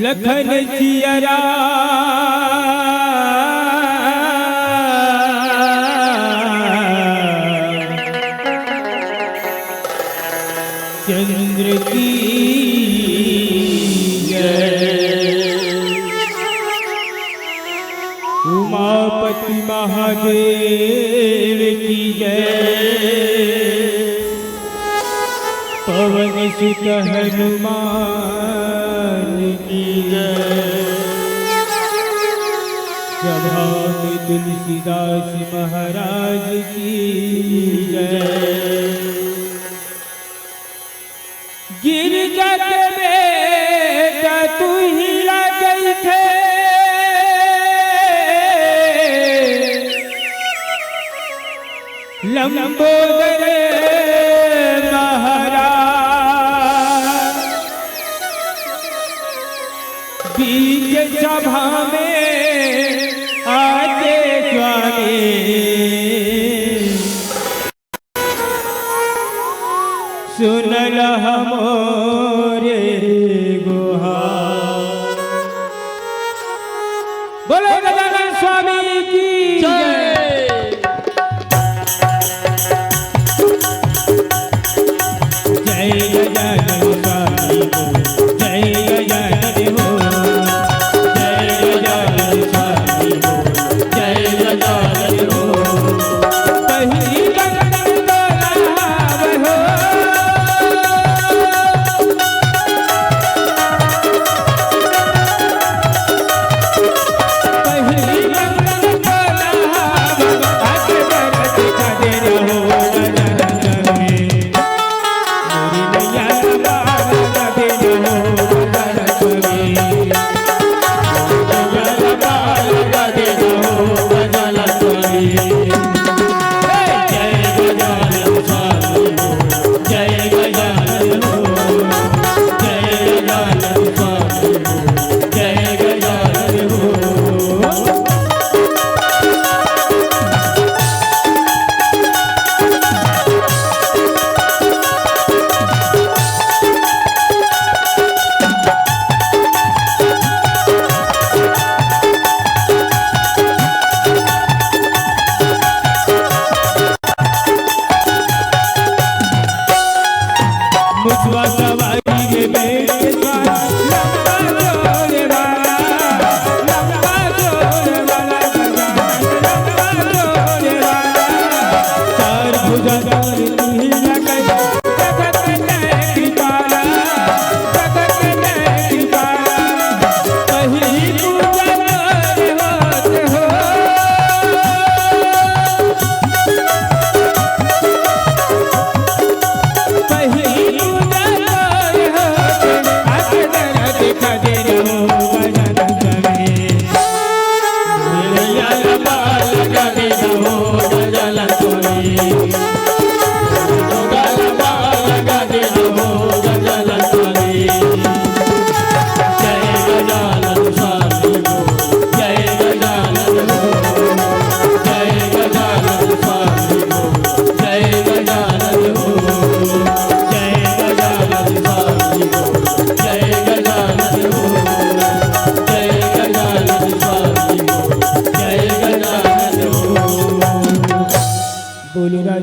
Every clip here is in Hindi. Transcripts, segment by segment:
लखन जियरा चंद्र की उमापति महादेव की जय। पवन सुत हनुमान की जय। सभा में तुलसीदास महाराज की जय। गिरजा के बेटा तू ही गई थे, लंबोदर महाराज। बीच सभा में आते स्वामी, सुनल हमोरे गुहार। बोलो गजानन स्वामी की जय। जय गजानन स्वामी को जय गजानन हो। जय गजानन स्वामी को जय गजानन हो। कहीं गगन डोलाव हो,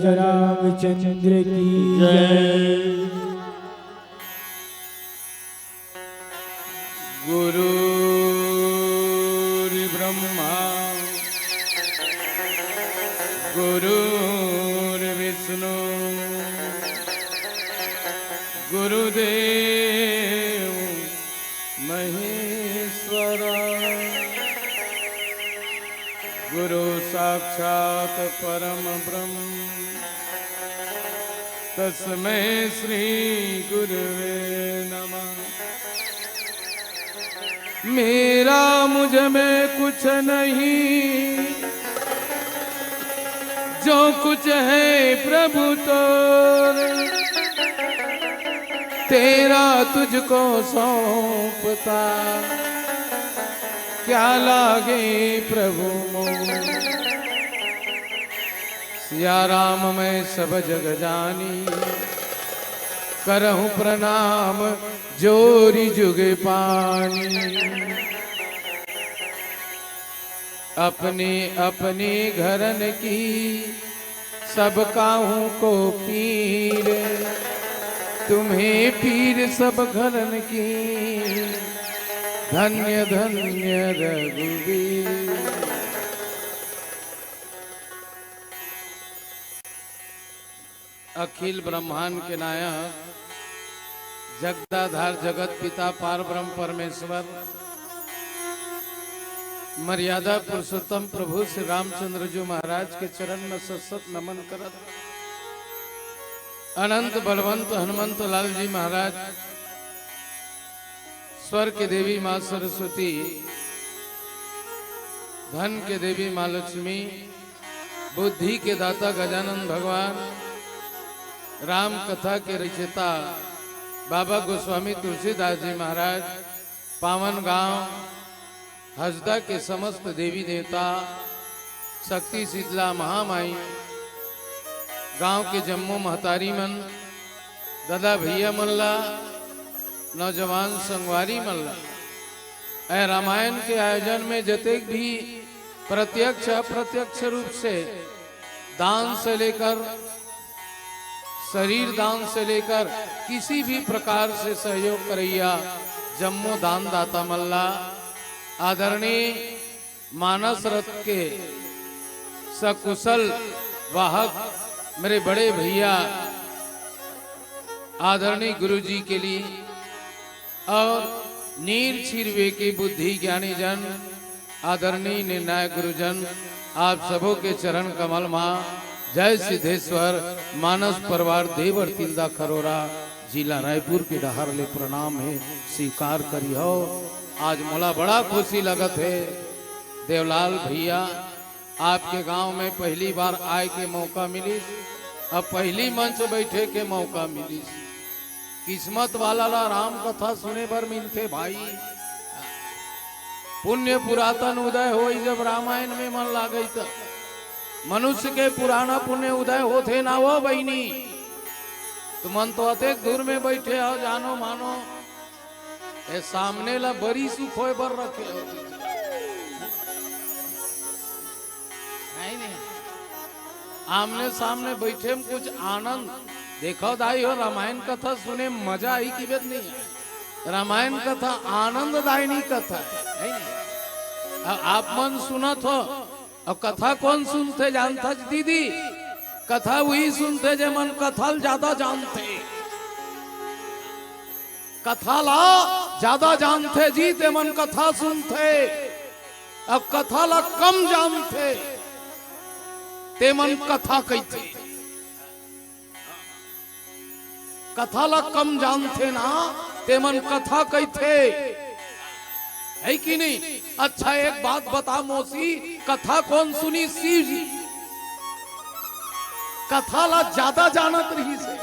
रामचंद्र की जय। गुरुर्ब्रह्मा गुरुर्विष्णु गुरुदेव महेश्वरा। गुरु साक्षात् परम ब्रह्म तस्मै श्री गुरुवे नमः। मेरा मुझ में कुछ नहीं, जो कुछ है प्रभु तोर। तेरा तुझको सौंपता क्या लागे प्रभु मोर। सिया राम मैं सब जग जानी, करहु प्रणाम जोरी जुगे पानी। अपने अपने घरन की सब काहू को पीर, तुम्हें पीर सब घरन की धन्य धन्य रघुवीर। अखिल ब्रह्मांड के नायक जगदाधार जगत पिता पार ब्रह्म परमेश्वर मर्यादा पुरुषोत्तम प्रभु श्री रामचंद्र जी महाराज के चरण में सत नमन करत, अनंत बलवंत हनुमंत लाल जी महाराज, स्वर के देवी माँ सरस्वती, धन के देवी माँ लक्ष्मी, बुद्धि के दाता गजानन भगवान, राम कथा के रचयिता बाबा गोस्वामी तुलसीदास जी महाराज, पावन गांव हजदा के समस्त देवी देवता, शक्ति शीतला महामाई, गांव के जम्मू महतारी मन, दादा भैया मल्ला, नौजवान संगवारी मल्ला, ऐ रामायण के आयोजन में जतेक भी प्रत्यक्ष अप्रत्यक्ष रूप से दान से लेकर शरीर दान से लेकर किसी भी प्रकार से सहयोग करैया जम्मू दान दाता मल्ला, आदरणीय मानस रथ के सकुशल वाहक मेरे बड़े भैया आदरणीय गुरुजी के लिए और नीर छिरवे की बुद्धि ज्ञानी जन आदरणीय निर्णायक गुरुजन, आप सबों के चरण कमल माँ जय सिद्धेश्वर मानस परिवार देवर तिलदा खरोरा जिला रायपुर के डहार ले प्रणाम है, स्वीकार करी हो। आज मोला बड़ा खुशी लगत है देवलाल भैया, आपके गांव में पहली बार आए के मौका मिली, अब पहली मंच बैठे के मौका मिली। किस्मत वाला ला राम कथा सुने पर मिलते भाई, पुण्य पुरातन उदय हो जब रामायण में मन लागे तो मनुष्य के पुराना पुण्य उदय होते ना हो बहनी, तो मन तो अतेक दूर में बैठे हो, जानो मानो ए सामने ला बड़ी सुख होए बर रखे हो। नहीं आमने सामने बैठे में कुछ आनंद देखो दाई हो, रामायण कथा सुने मजा आई की बात नहीं है, रामायण कथा आनंददायिनी कथा है। आप मन सुनत हो और कथा कौन सुनते जानता दीदी, कथा वही सुनते जे मन कथल ज्यादा जानते, कथा ला ज्यादा जानते जी ते मन कथा सुनते, अब कथा ला कम जानते ते मन कथा कहते, कथा ला कम जानते ना ते मन कथा कहते है कि नहीं। अच्छा एक बात बता मौसी, कथा कौन सुनी? शिव जी। कथा ला ज्यादा जानत रही से,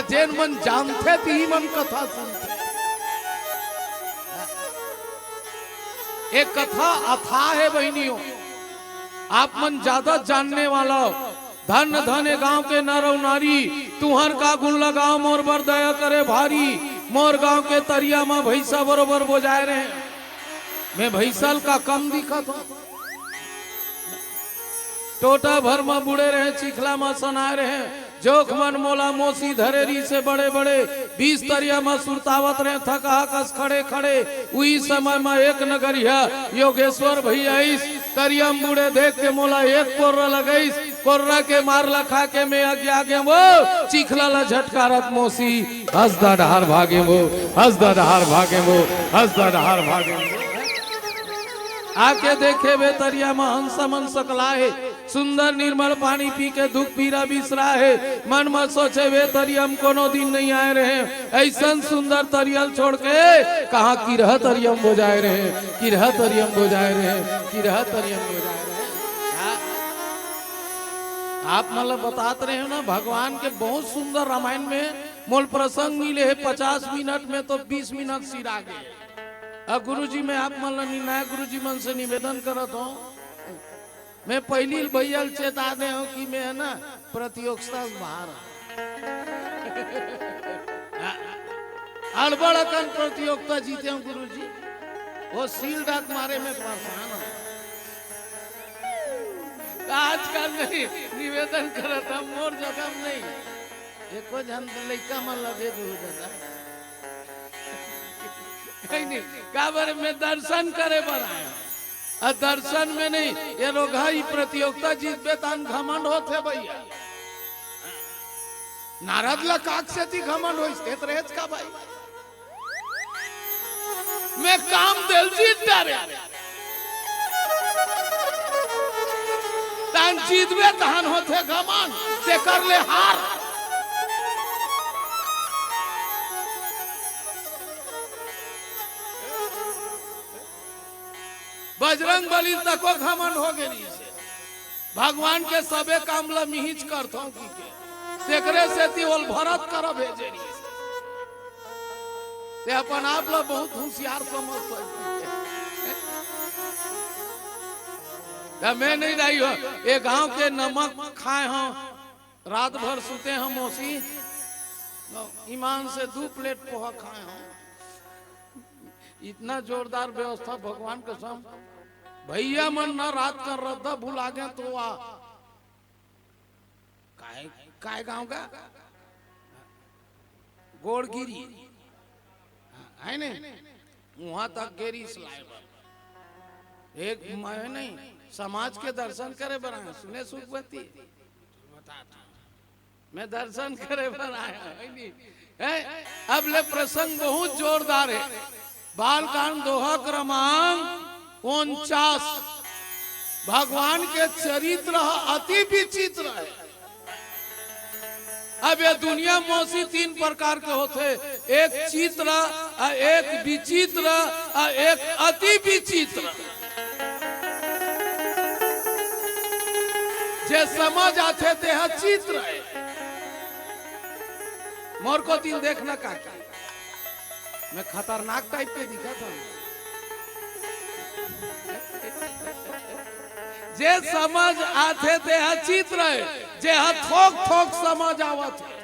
जेन मन जानते ती मन कथा सुनते। एक कथा अथा है बहनियों, आप मन ज्यादा जानने वाला, धन धन गांव के नर और नारी, तुहर का गुण लगाओ मोर बर दया करे भारी, मोर गांव के तरिया में भैसा बरोबर बोजाए रहे, मैं भैसल का कम दिखत हूं, टोटा भर में बुड़े रहे, चिखला में सनाए रहे, जोख मन मोला मोसी धरेरी से बड़े बड़े 20 तरिया में सुरतावत रहे, थका कस खड़े खड़े। उसी समय में एक नगरिया योगेश्वर भैया इस तरिया में बुड़े देख के मोला एक कोर्रा लगाईस, कोर्रा के मार लखा के मैं आगे आगे वो चिखला ला झटकारत मोसी हंसदा डहार भागे वो, हंसदा डहार भागे वो, हंसदा डहार भागे वो। आके देखे वे तरिया में हंस मन सकला है, सुंदर निर्मल पानी पी के दुख पीरा बिसरा है, मन में सोचे वे तरियम कोनो दिन नहीं आए रहे, ऐसा सुंदर तरियल छोड़ के कहा किरह तरियम बोजाए रहे, किरह तरियम बोजाए रहे, किरह तरियम बोजाए रहे। आप मतलब बताते रहे हो ना, भगवान के बहुत सुंदर रामायण में मूल प्रसंग मिले है, 50 मिनट में तो 20 मिनट सिरा गए। अब गुरुजी मैं आप मान निर्णायक गुरुजी मन से निवेदन करत हूँ, मैं पहली भैया चेता दे हूँ कि मैं है ना प्रतियोगिता बाहर अड़बड़कन प्रतियोगिता जीते हूँ गुरु जी, वो सील डाक मारे में परेशान हूँ। आजकल नहीं निवेदन करता मोर जगह नहीं एको जन लड़का मन लगे गुरु दादा नहीं काबर में दर्शन करे बनाया और दर्शन में नहीं ये रोगाई प्रतियोगिता जीतबे तान घमंड होते भैया। नारद ला काक से थी घमंड होइस रहेच का भाई मैं काम दिल जीत डारे तान जीतबे तान होते घमंड ते कर ले हार। बजरंग बली तको घमंड हो गई भगवान के सबे काम ला मिहिच करता हूँ की तेकरे से ती ओल भरत कर भेजे ते अपन आप ला बहुत होशियार समझ मैं नहीं रही हो ये गांव के नमक खाए हो रात भर सुते हम मौसी ईमान से 2 प्लेट पोहा खाए हो। इतना जोरदार व्यवस्था भगवान के सम भैया मन ना रात कर रहा भुला गया तो आ काय गांव का गोड़गिरी है नहीं वहां तक गेरी एक मैं नहीं समाज के दर्शन करे बनाया सुने सुखवती मैं दर्शन करे बनाया अब ले प्रसंग बहुत जोरदार है। बालकांड दोहा क्रमांक 49 भगवान के चरित्र अति विचित्र है। अब ये दुनिया मौसी 3 प्रकार के होते, एक चित्र, एक विचित्र, एक अति विचित्र। जे समझ आते थे चित्र है। मोर को 3 देखना का मैं खतरनाक टाइप के दिखा था। जे समझ आते थे चित्र है, जे थोक थोक समझ आवत है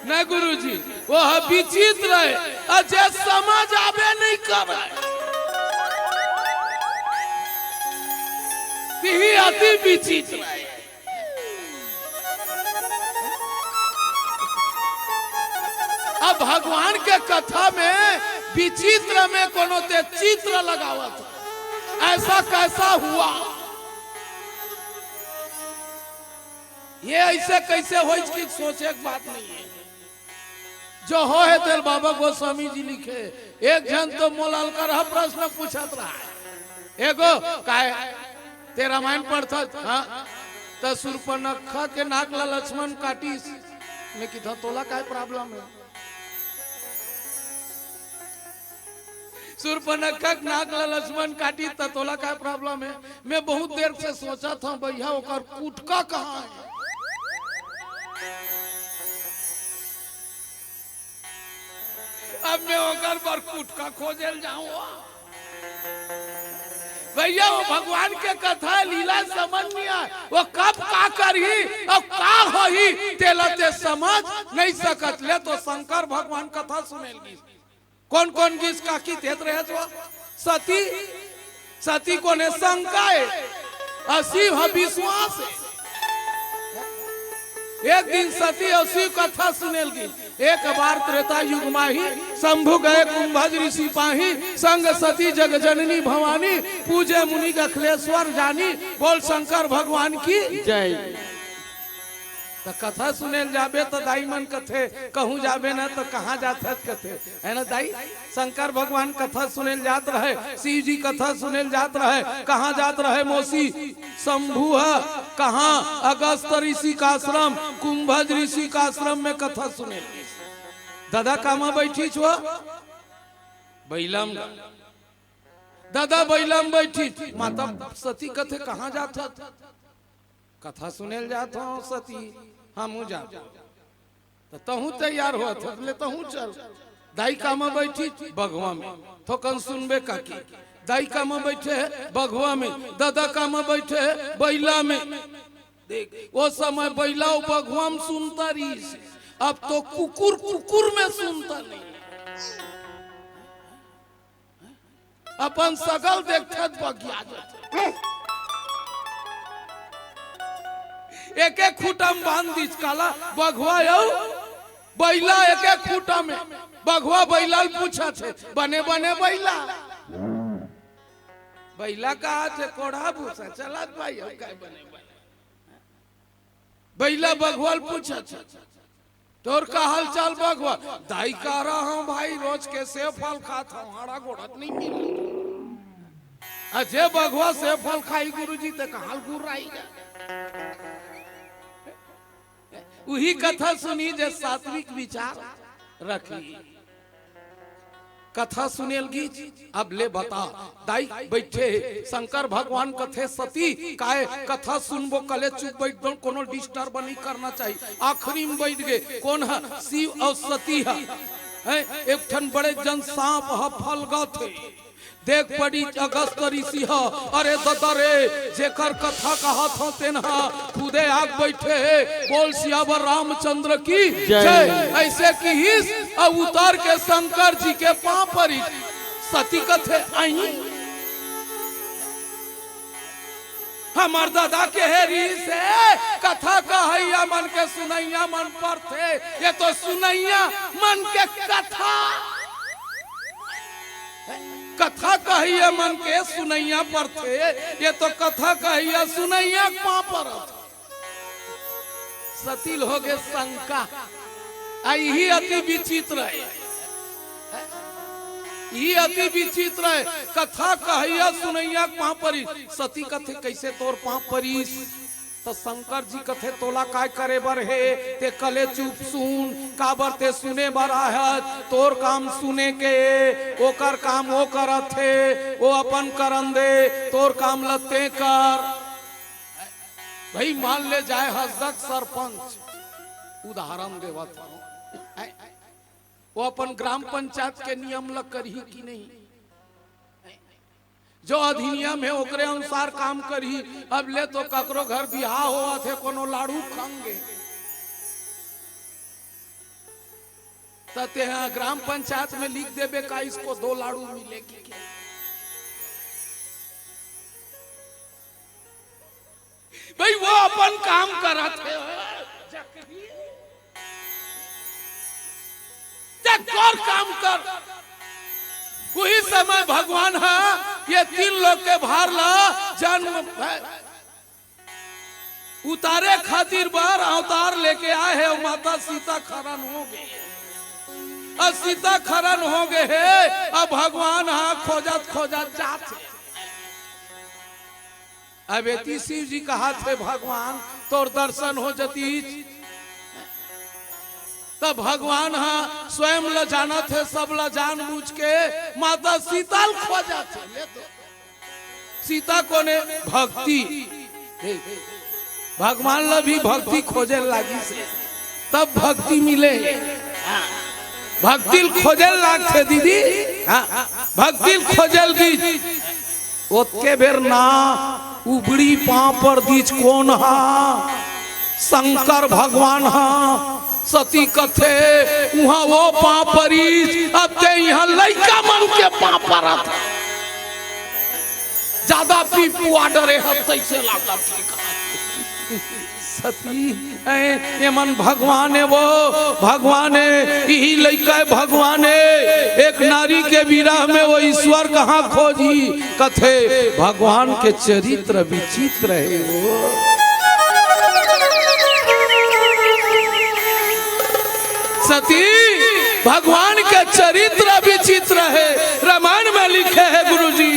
न गुरुजी वो विचित्र है, और जे समझ आवे नहीं कर ही अति विचित्र है। अब भगवान के कथा में विचित्र में कोनो ते चित्र लगावत ऐसा कैसा हुआ, ये ऐसे कैसे हो इसकी सोचे की बात नहीं है। जो हो है तेल बाबा गोस्वामी जी लिखे। एक जन तो मोलाल का रहा प्रश्न पूछत रहा है, एगो काय ते रामायण पढ़ता हाँ तो सुर्पनखा के नाक ला लक्ष्मण काटी में कि तोला काय प्रॉब्लम है। सुर्पनखा नाक ला लक्ष्मण काटी तो तोला काय प्रॉब्लम है। मैं बहुत देर से सोचा था भैया ओकर कुटका कहाँ है। अब मैं ओकर पर कुटका खोजल जाऊंगा। भैया वो भगवान के कथा लीला समझ नहीं आए, वो कब का करही और का होही तेलते समझ नहीं सकत। ले तो शंकर भगवान कथा सुनेलगी। कौन कौन गीत का की तेत रहे जो सती सती को ने शंका है, अशिव विश्वास है। एक दिन सती और शिव कथा सुनेलगी। एक बार त्रेता युग माही शंभु गए कुंभज ऋषि पाही, संग सती जग जननी भवानी, पूजे मुनि अखिलेश्वर जानी, बोल शंकर भगवान की जय। तो कथा सुने जाबे तो दाई मन कथे, कहूँ जाबे ना तो कहाँ जाते कथे है ना दाई। शंकर भगवान कथा सुने जात रहे, शिव जी कथा सुने जात रहे, कहाँ जात रहे मौसी शंभु है, कहाँ अगस्त ऋषि का आश्रम, कुंभज ऋषि का आश्रम में कथा सुने। दादा कामा बैठी छो बैलम, दादा बैलम बैठी, माता सती कथे कहाँ जात कथा सुने जात हूँ सती हम जा तो तहू तैयार हो ले तहू चल। दाई कामा बैठी बगवा में थोकन सुनबे काकी, दाई कामा बैठे है बगवा में, दादा कामा बैठे है बैला में। देख वो समय बैला बघुआ में सुनता रही, अब तो कुकुर कुकुर में सुनता नहीं। अपन सकल देखते बगिया एक एक खूटा में बांध दी काला बघुआ बैला एक एक खूटा में बघुआ बैला पूछा थे बने बने बैला बैला कहा थे कोढ़ा भूसा चला भाई बने बैला बघुआ पूछा थे तोर का हाल चाल बघुआ दाई कह रहा हूँ भाई रोज के सेब फल खाता हूँ हरा गोड़त नहीं मिल अजय बघुआ सेब फल खाई गुरुजी ते कहाल गुर्राई वही कथा सुनी जे सात्विक विचार रखी कथा सुनेल गीत। अब ले बता दाई बैठे शंकर भगवान कथे सती काहे कथा सुनबो कले चुप बैठ दो कोनो डिस्टर्ब नहीं करना चाहिए। आखिरी में बैठ गए कौन है शिव और सती है एक ठन बड़े जन सांप ह फल थे देख पड़ी अगस्त ऋषि ह अरे ददरे जेकर कथा कहत हो तेनहा खुदे आग बैठे बोल सियावर रामचंद्र की जय। ऐसे की हिस और उतार के शंकर जी के पांव पर सती कथे आई हमार दादा के हेरी से कथा कहैया मन के सुनैया मन पर थे ये तो सुनैया मन के कथा कथा कहिया मन के सुनैया पर थे ये तो कथा कहिया सुनैया पां पर सतील हो गए शंका आई ही अति विचित्र है ये अति विचित्र है कथा कहिया सुनैया पां परी सती कथे कैसे तोर पां परीस तो शंकर जी कथे तोला काय करे बर है ते कले चुप सुन काबर ते सुने बर है तोर काम सुने के ओकर काम वो करत है वो अपन करन दे तोर काम लते कर भाई मान ले जाए हसदक सरपंच उदाहरण देवत वो अपन ग्राम पंचायत के नियम ल करही कि नहीं जो अधिनियम है ओकरे अनुसार काम करी। अब ले तो ककरो घर बियाह हुआ थे कोनो लाड़ू खाएंगे तते ग्राम पंचायत में लिख देबे का इसको 2 लाड़ू मिलेगी भाई वो अपन काम करा थे और काम कर वही समय भगवान है ये 3 लोग के भार ला जन्म उतारे खातिर बार अवतार लेके आए हैं और माता सीता खरन हो गए और सीता खरन हो गए है अब भगवान हाँ खोजत खोजत जाते अब एती शिव जी कहा थे भगवान तोर दर्शन हो जती तब भगवान हाँ स्वयं ल जाना थे सब ल जान बूझ के माता सीता खोजा थे सीता को ने भक्ति भगवान ल भी भक्ति खोजे लगी से तब भक्ति मिले भक्ति खोजे लाग थे दीदी भक्ति खोजल की ओतके बेर ना उबड़ी पांव पर दीज कौन हा शंकर भगवान हा सती कथे वहां वो पांव परी अब ते यहाँ लड़का मन के पांव पर ज्यादा पीपुआ डरे हत्ते से लागा सती ये मन भगवान है वो भगवान है यही लड़का भगवान है एक नारी के विरह में वो ईश्वर कहाँ खोजी कथे भगवान के चरित्र विचित्र है वो सती भगवान के चरित्र विचित्र है रामायण में लिखे है गुरुजी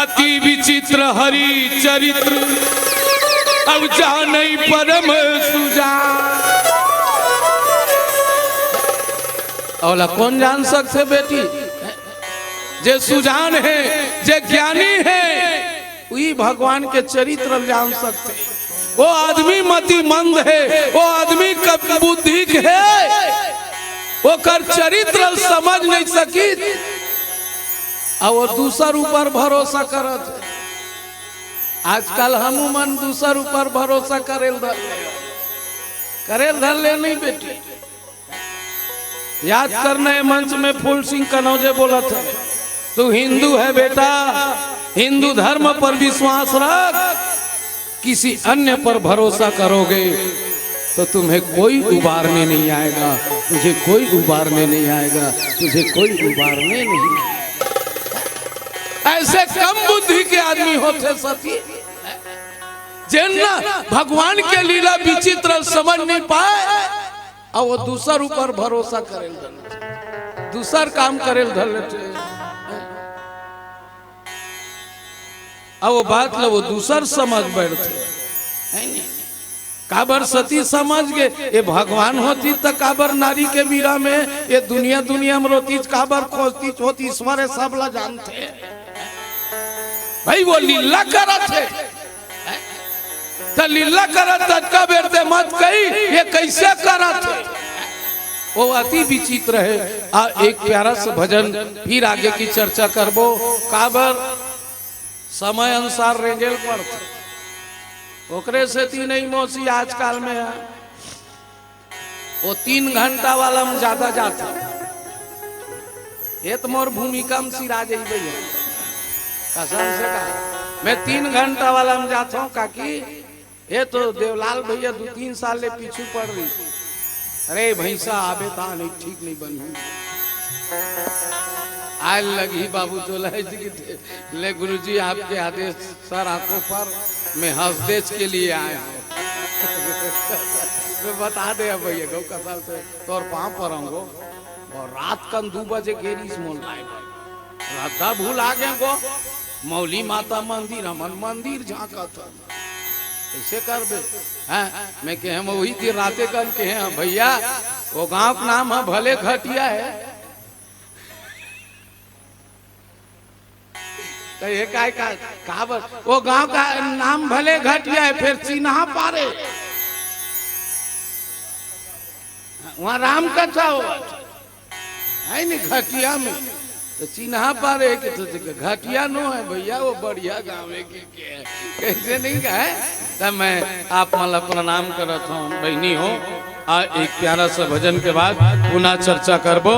अति विचित्र हरि चरित्र अब जाने परम सुजान औला कौन जान सकते बेटी जे सुजान है जे ज्ञानी है वही भगवान के चरित्र जान सकते वो आदमी मति मंद है वो आदमी कब बुद्धि है वो कर चरित्र समझ नहीं सकी और दूसर ऊपर भरोसा करत आजकल हम मन दूसर ऊपर भरोसा करेल धर ले नहीं बेटी। याद करने मंच में फूल सिंह कनौजे बोला था, तू हिंदू है बेटा, हिंदू धर्म पर विश्वास रख, किसी अन्य पर भरोसा करोगे तो तुम्हें कोई उबारने नहीं आएगा, तुझे कोई उबारने नहीं आएगा, तुझे कोई उबारने नहीं आएगा। ऐसे कम बुद्धि के आदमी होते सती जिन्ना भगवान के लीला विचित्र समझ नहीं पाए और वो दूसर ऊपर भरोसा करेल धर, दूसर काम करेल धर लेते। अब वो बात लो वो दूसर समझ बैठते, काबर सती समझ गए ये भगवान होती तो काबर नारी के वीरा में ये दुनिया में रोती, काबर खोजती होती, ईश्वर सबला जानते भाई। वो लीला करत है तो लीला करत तटका बेरते मत कही ये कैसे करत है, वो अति विचित्र है। एक प्यारा सा भजन फिर आगे की चर्चा करबो, काबर समय अनुसार रेंगेल पड़ते ओकरे से तीन नहीं मौसी आजकल में है वो 3 घंटा वाला में ज्यादा जाता, ये तो मोर भूमिका में सिरा जाई भैया कसम से कहा। मैं 3 घंटा वाला में जाता हूँ काकी, ये तो देवलाल भैया 2-3 साल ले पीछू पड़ रही, अरे भैंसा आबे ता नहीं ठीक नहीं बनी आयल लगी बाबू तो ले गुरुजी आपके आदेश सर आंखों पर मैं हंसदेश के लिए आया हूँ मैं बता दे भैया गौ कसम से तोर पाँव पर आऊंगो और रात कन 2 बजे गेरी मोल लाए राधा भूल आ गए गो मौली माता मंदिर हमन मंदिर झांका था ऐसे कर दे हैं। मैं कहे हम वही दिन राते कन के हैं भैया वो गांव का नाम है भले घटिया है, काबर वो गांव का नाम भले घटिया है फिर चिन्हा पारे वहां राम कथा हो है नहीं घटिया में तो चिन्हा पारे के तो घटिया नो है भैया वो बढ़िया गाँव है कैसे नहीं का है। तब मैं आप मला प्रणाम करत हूँ बहनी हो। एक प्यारा सा भजन के बाद पुनः चर्चा करबो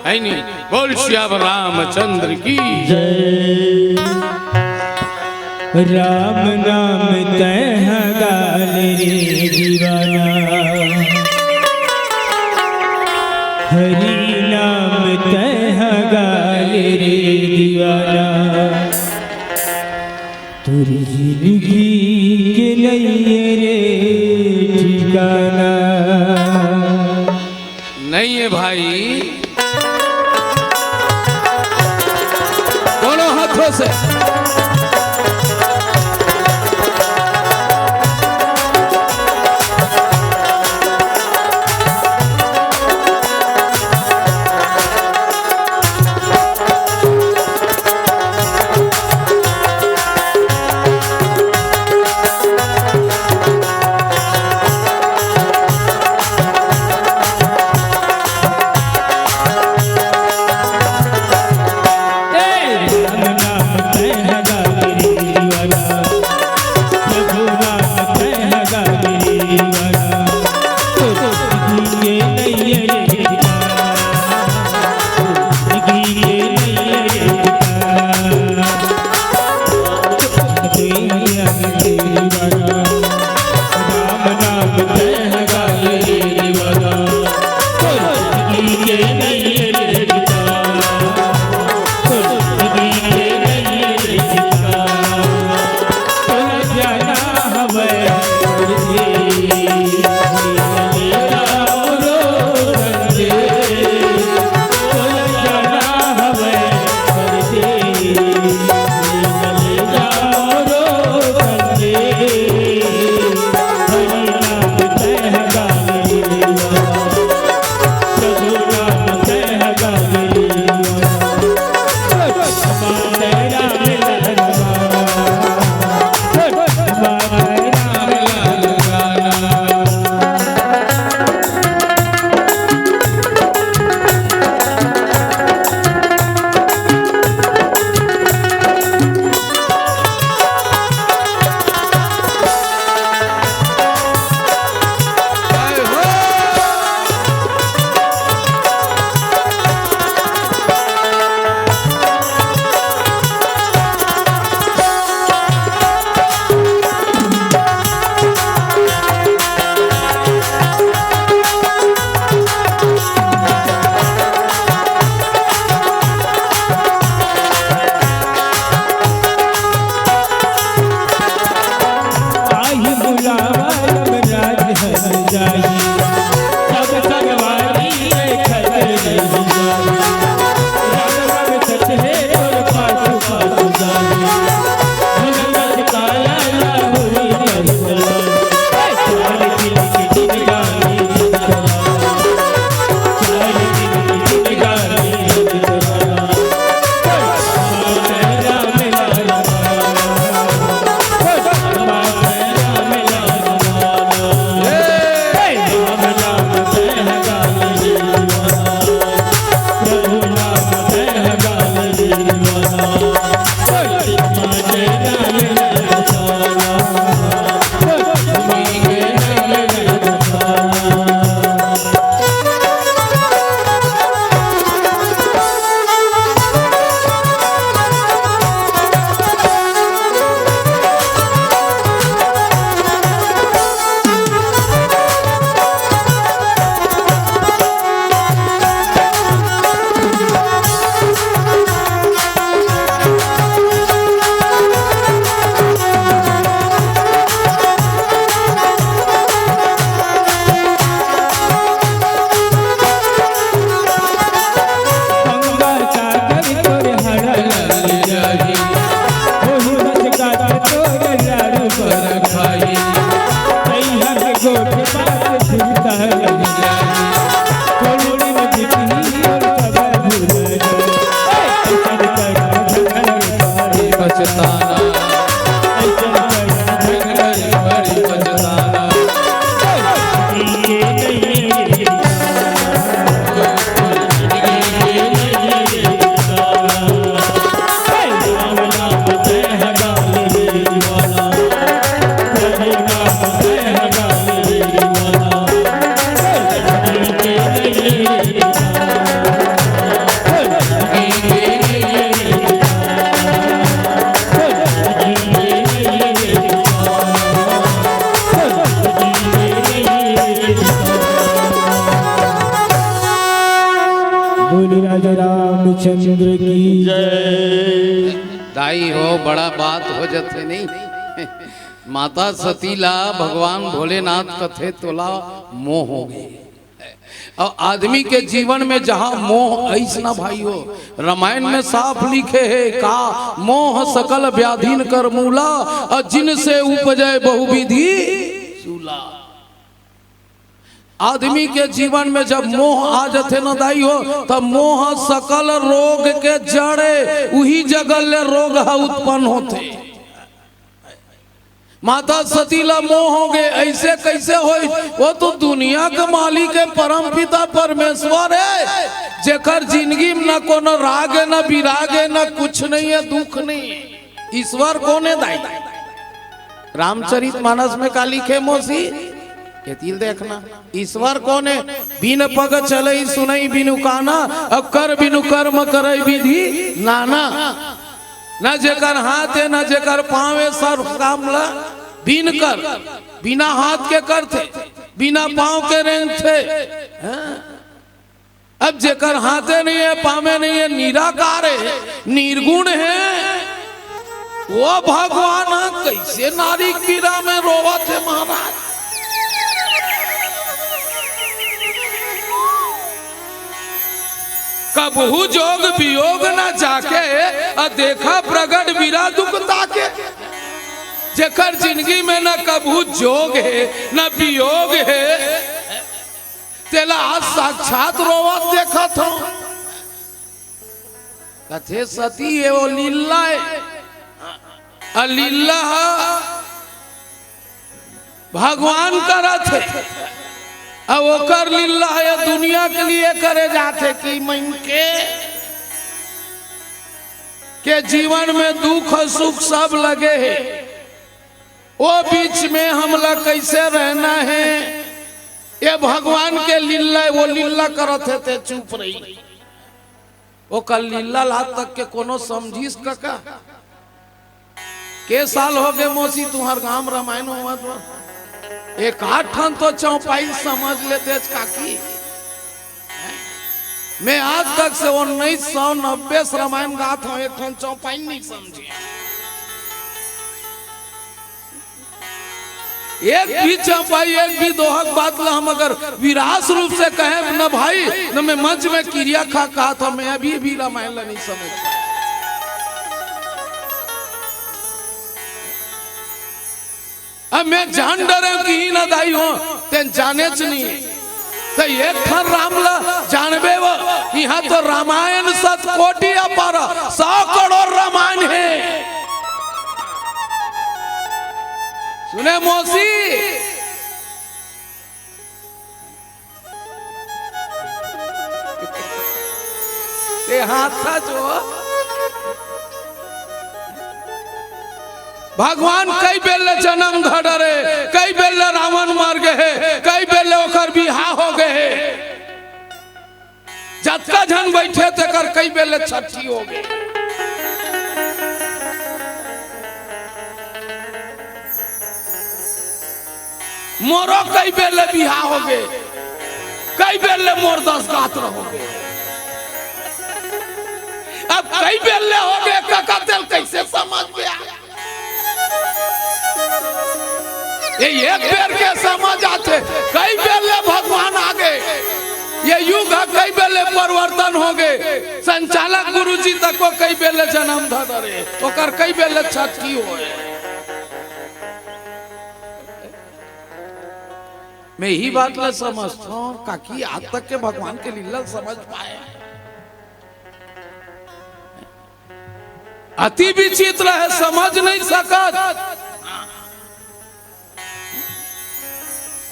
है नी। बोल श्याम रामचंद्र की जय। राम नाम तह गाल रे दीवाना, हरि नाम तह गाल रे दीवाना, तुरी जिंदगी के नहीं रे ठिकाना। नहीं है भाई, दोनों हाथों से जाही सब संगवारी के खतर नहीं जाही रग रग सच है और पाछू पाछू जाही भगवत काया ना हुई नहीं चार दिन की जिंदगानी चार दिन की जिंदगानी रामचंद्र की जय। दाई हो बड़ा बात हो जाते नहीं माता सतीला भगवान भोलेनाथ कथे तोला मोह हो गए। और आदमी के जीवन में जहाँ मोह ऐसा भाई हो रामायण में साफ लिखे है का मोह सकल व्याधीन कर मूला और जिनसे उपजय बहुविधि सूला। आदमी के जीवन में जब मोह आ जाते न दाई हो तब मोह सकल रोग के जड़े वही जगल रोग उत्पन्न होते। माता सतीला मोह हो गए ऐसे कैसे हो? वो तो दुनिया के मालिक है परम पिता परमेश्वर है जेकर जिंदगी में न कोनो राग है न विराग है न कुछ नहीं है दुख नहीं है। ईश्वर कौन है दाई? रामचरित मानस में का लिखे मोसी ये तिल देखना ईश्वर कौन है? बिन पग चले सुनई बिनु काना अब कर बिनु कर्म करे विधि नाना। न जेकर हाथ है न जेकर पाँव है सर्व कामला बिन कर बिना हाथ के करते बिना पाँव के रेंगते। अब जेकर हाथे नहीं है पाँवे नहीं है निराकार है निर्गुण है वो भगवान कैसे नारी पीड़ा में रोवत है महाराज। कबहू जोग वियोग न जाके देखा प्रगट विरा दुख ताके। जेकर जिंदगी में न कबहू जोग है न वियोग है तेला आज साक्षात रोवत देखा था। कथे सती है वो लीला है लीला भगवान करत है अब वो कर लीला है दुनिया के लिए करे जाते कि मन के जीवन में दुख सुख सब लगे है वो बीच में हमला कैसे रहना है ये भगवान के लीला वो लीला करत है ते चुप रही वो कल लीला ला तक के कोनो समझीस का के साल हो गए मौसी तुम्हार गांव रामायण हुआ तो एक आठ तो चौपाई समझ लेते काकी। मैं आज तक से 1990 रामायण गाता हूं एक चौपाई नहीं समझे। एक भी चंपाई एक भी दोहक बात ला हम अगर विरास रूप से कहे न भाई न मैं मंच में क्रिया खा कहा था मैं अभी भी रामायण ला नहीं समझ अब मैं जान डरे कि न दाई हो तेन जाने च नहीं तो एक खर राम ला जानबे वो यहाँ तो रामायण 7 कोटि अपार 100 करोड़ रामायण है। सुने मौसी ते हाथ था जो भगवान कई बेले जन्म धरे कई बेले रावण मार गए कई बेले ओकर बिहा हो गए जतका जन बैठे तकर कई बेले छठी हो गए। मोरो कई बेले बिहा हो गए कई बेले मोर 10 गात रहोगे अब कई बेले हो गए काका तेल कैसे समझ में आ ये एक बेर के समझ आते कई बेले भगवान आ गए ये युग है कई बेले परिवर्तन हो गए संचालक गुरुजी तक को कई बेले जन्म धरे ओकर कई बेले छठी हो मैं ही बात ला समझता हूँ काकी आज तक के भगवान के लीला समझ पाए अति विचित्र है समझ नहीं सकत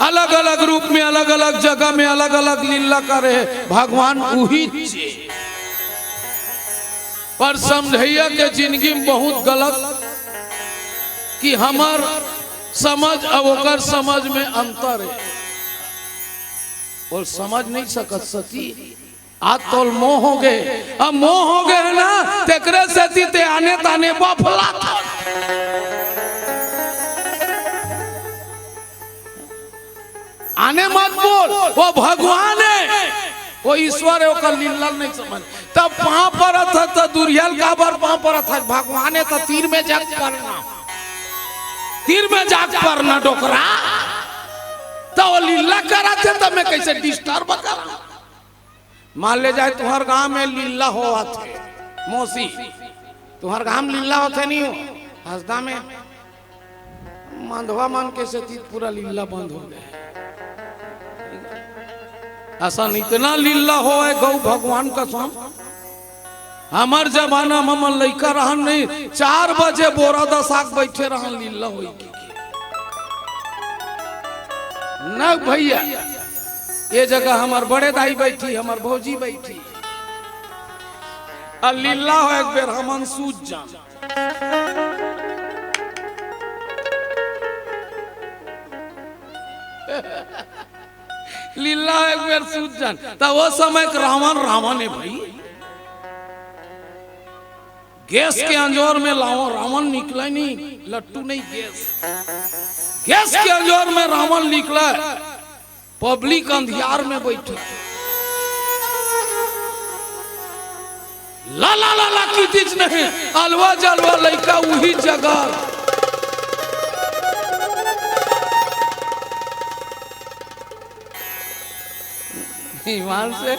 अलग अलग रूप में अलग अलग जगह में अलग अलग लीला करे भगवान उही पर समझैया के जिंदगी में बहुत गलत कि हमार समझ और ओकर समझ में अंतर है और समझ नहीं सकत सती आज तो मोह हो गए अब मोह हो गए ना तेकरे से ते आने ताने बफला आने मत बोल वो भगवान है वो ईश्वर है ओकर लीला नहीं समझ तब पांव पर था तो दुर्यल का बार पांव पर था भगवान है तो तीर में जाग परना डोकरा तो वो लीला करा थे तो मैं कैसे डिस्टर्ब करा मान ले जाए तुम्हार गांव में लीला हुआ थे मौसी तुम्हार गांव में लीला होते नहीं हो हंसदा में मांधवा मान के से पूरा लीला बंद हो गया ऐसा इतना लीला हो है गौ भगवान का सम हमार जमाना में मन लइका रहन नहीं 4 बजे बोरा दसाक बैठे रहन लीला होई न भैया ये जगह हमार बड़े दाई बैठी हमार भौजी बैठी और लीला हो एक बेर हमन सूझ जा लीला एक बेर सूझ जान तो वो समय रावण है भाई गैस के अंजोर में रावण निकला नहीं लट्टू नहीं गैस के अंजोर में रावण निकला पब्लिक अंधियार में बैठे ला ला ला ला की चीज नहीं अलवा जलवा लइका वही जगह ईमान से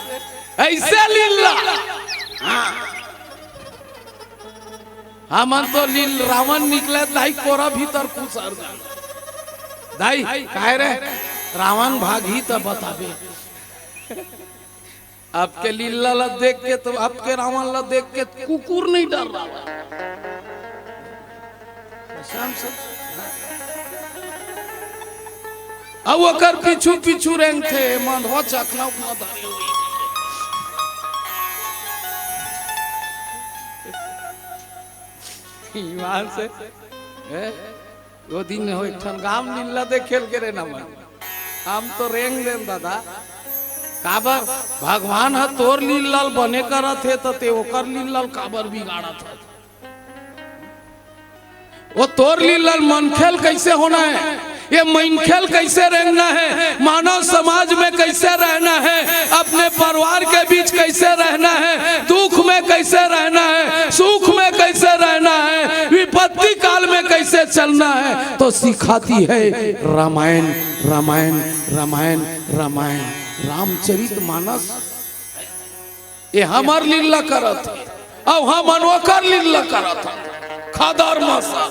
ऐसे लीला हमन तो लील रावण निकले दाई कोरा भीतर कुसर दाई काहे रे रावण भागी तो बताबे आपके लीला ला देख के तो आपके रावण ला देख के कुकुर नहीं डर रहा शाम से अब वो कर पीछू पीछू रेंग थे माधवा चखना उपना धारे हुई ईमान से वो दिन हो गांव नीला दे खेल के रे नमन हम तो रेंग देन दादा काबर भगवान है तोर लीलाल बने करत है तो ते ओकर लीलाल काबर बिगाड़त है वो तोर लीलाल मनखेल कैसे होना है ये मनखेल कैसे रहना है मानव समाज में कैसे रहना है अपने परिवार के बीच कैसे रहना है दुख में कैसे रहना है सुख में कैसे रहना है विपत्ति काल में कैसे चलना है तो सिखाती है रामायण रामायण रामायण रामायण रामचरितमानस। ये हमार लीला करत अब हम अनोकर लीला करत खादर मासा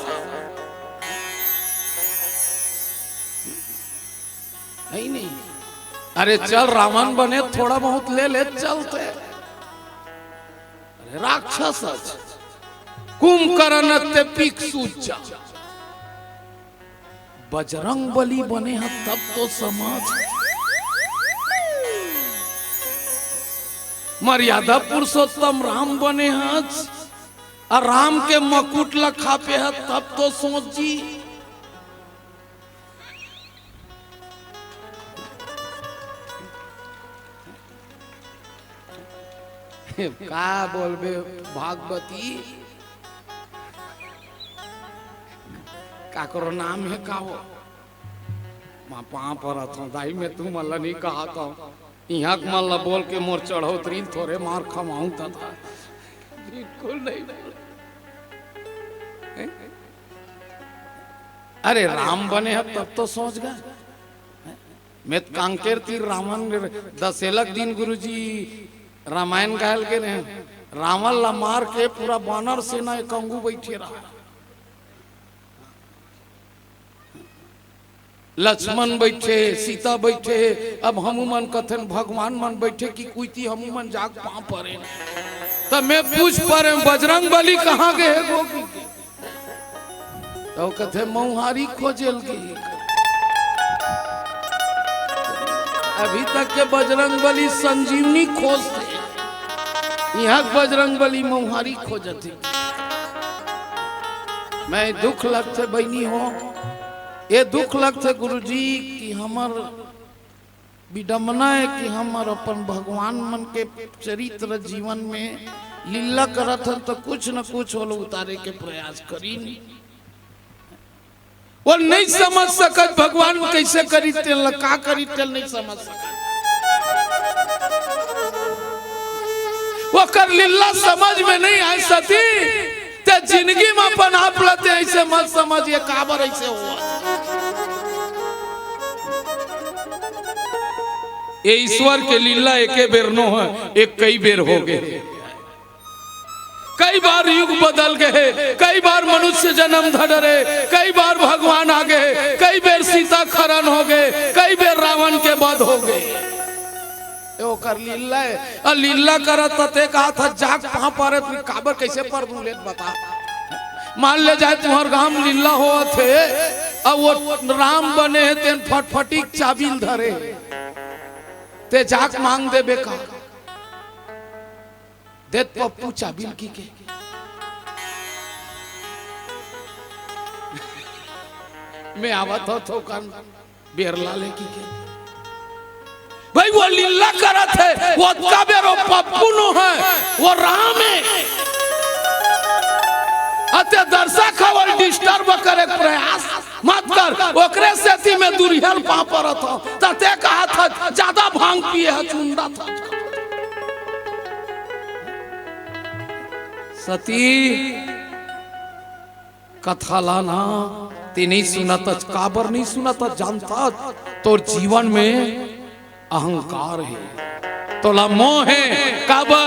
नहीं। अरे चल रावण बने थोड़ा बहुत ले ले चलते। अरे राक्षस कुंभकर्ण ते पीक सूचा बजरंग बली बने हैं तब तो समाज मर्यादा पुरुषोत्तम राम बने हैं और राम के मकुट लखा पे है तब तो सोची। का बोलबे भागवती का करो नाम है का हो माँ पाँ पर दाई में तू मल्ला नहीं कहा था यहाँ मल्ला बोल के मोर चढ़ो त्री थोड़े मार खमाऊं था बिल्कुल नहीं। अरे राम बने हैं तब तो सोच गए मैं कांकेर तीर रावण दशेलक दिन गुरुजी रामायण कहल के रहे रावण ला मार के पूरा बानर सेना एक अंगू बैठे रहा। लक्ष्मण बैठे सीता बैठे अब हनुमान कथन भगवान मन बैठे कि कुछ हनुमान जाग पाँ परे तब मैं पूछ पा बजरंग बली कहाँ गए गोगी तो कथे मऊहारी खोजेल गई। अभी तक के बजरंग बली संजीवनी खोजते यहाँ बजरंग बली मऊहारी खोजते। मैं दुख लगते बहनी हो ये दुख लगते गुरुजी कि हमार विडम्बना है कि हमार अपन भगवान मन के चरित्र जीवन में लीला करत है तो कुछ न कुछ होलो उतारे के प्रयास करी नहीं। वो नहीं समझ सकत भगवान कैसे करी तेल का करी तेल नहीं समझ सकत। वो कर लीला समझ में नहीं आए सती ते जिंदगी में अपन आप लते ऐसे मत समझिए काबर ऐसे हुआ। ये ईश्वर के लीला एके बेर नो है एक कई बेर हो गए कई बार युग बदल गए कई बार मनुष्य जन्म धरे कई बार भगवान आ गए कई बार सीता खरन हो गए कई बार रावण के वध हो गए। वो कर लीला है और लीला करत ते कहा था जाग कहां पर काबर कैसे पर दूले बता। मान ले जाए तुम्हार गांव लीला हो थे और वो राम बने तेन फटफटी चाबिल धरे ते जाक मांग दे बेका देत पप्पू चाबिल की के मैं आवत हो तो कान बेरला ले की के भाई वो लीला करत है वो का बेरो पप्पू नो है वो राम है अते दर्शक और डिस्टर्ब करे प्रयास मत कर ओकरे सेती में दुरिहल पा परत हो तते कहा था ज्यादा भांग पिए है चुंडा था सती कथा लाना ते नहीं सुनत काबर नहीं सुनत जानता तो जीवन में अहंकार है तोला मोह है काबर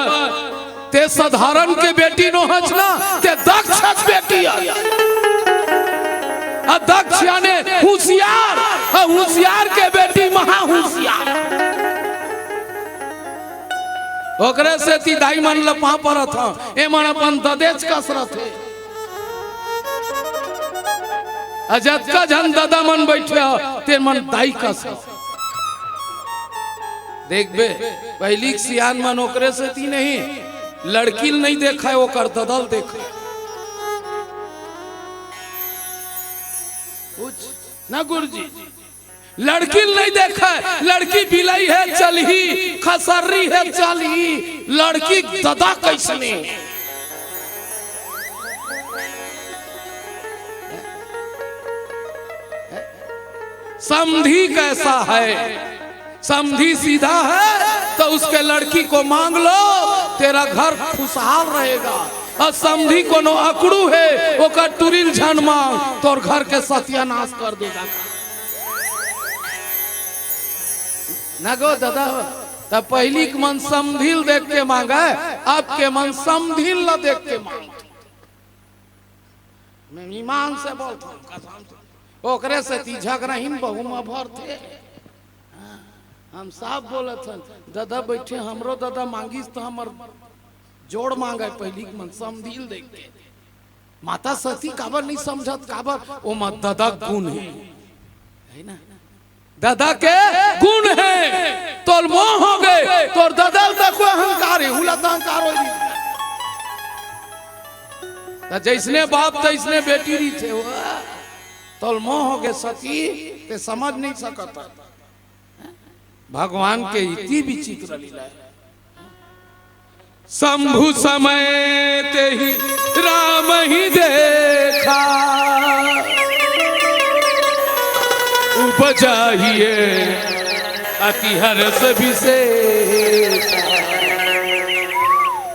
ते साधारण के बेटी नो हचना ते दक्ष बेटी दक्ष यानी होशियार होशियार के बेटी महा होशियार ओकरे से ती दाई मन लपा पर था ए मन अपन ददेच कसरत है अजत का जन दादा मन बैठे ते मन दाई कसरत देख बे पहली सियान मन ओकरे से ती नहीं लड़की नहीं देखा है वो कर ददल देखा कुछ ना गुरुजी लड़की नहीं देखा है लड़की बिलाई है चल ही खसर्री है चल ही लड़की ददा कैसने समधी कैसा है समधी सीधा है तो उसके लड़की को मांग लो तेरा घर खुशहाल रहेगा और समधी कोनो अकड़ू है ओकर तुरिल झन मांग तोर घर के सत्यानाश कर देगा ना गो दादा। तब पहली के मन समधिल देख के मांगा, अब के मन समधिल न देख के मांग। मैं ईमान से बोलता हूँ कसम से, ओकरे से ती झगड़हीन बहु में भर थे। हम साफ बोले थे दादा बैठे हमरो दादा मांगिस तो हमर जोड़ मांगा पहली के मन समधिल देख के। माता सती काबर नहीं समझत, काबर ओ मत दादा गुण है ना, दादा के गुण है। तोर मोह हो गए, तोर दादा तक को अहंकार है, हुला तो अहंकार हो गई। जैसने बाप तैसने बेटी रही थे, तोर मोह हो गए सती ते समझ नहीं सकता। भगवान के इतनी विचित्र लीला है। शंभु समय ते ही राम ही देखा, उपजाइए अति हर्ष विशेष,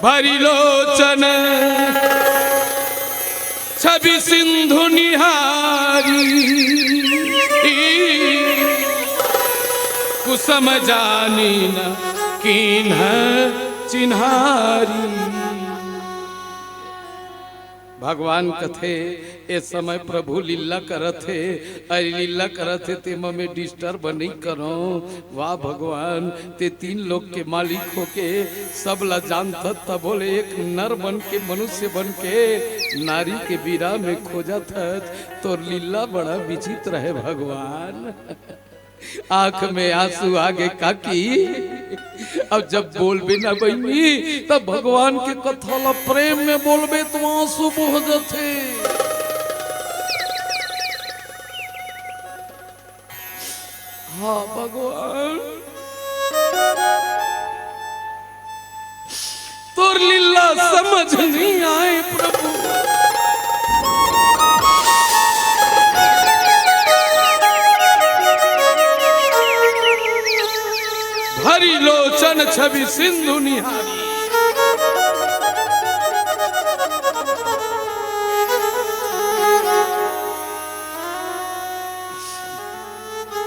भरी लोचन छवि सिंधु निहारी, कुसुम जानी न कीन्ह चिन्हारी। भगवान कथे ए समय प्रभु लीला करथे, अरे लीला करथे ते में डिस्टर्ब नहीं करो। वाह भगवान, ते तीन लोग के मालिक होके सब ला जानता तब बोले एक नर बन के मनुष्य बन के नारी के बीरा में खोजत है। तो लीला बड़ा विचित्र है भगवान। आंख में आंसू आगे काकी, अब जब बोलबे ना बनी तब भगवान के कथा ला प्रेम में बोलबे तो आंसू बह जाते। हाँ भगवान, तोर लीला समझ नहीं आए प्रभु। हरि लोचन छवि सिंधु निहारी,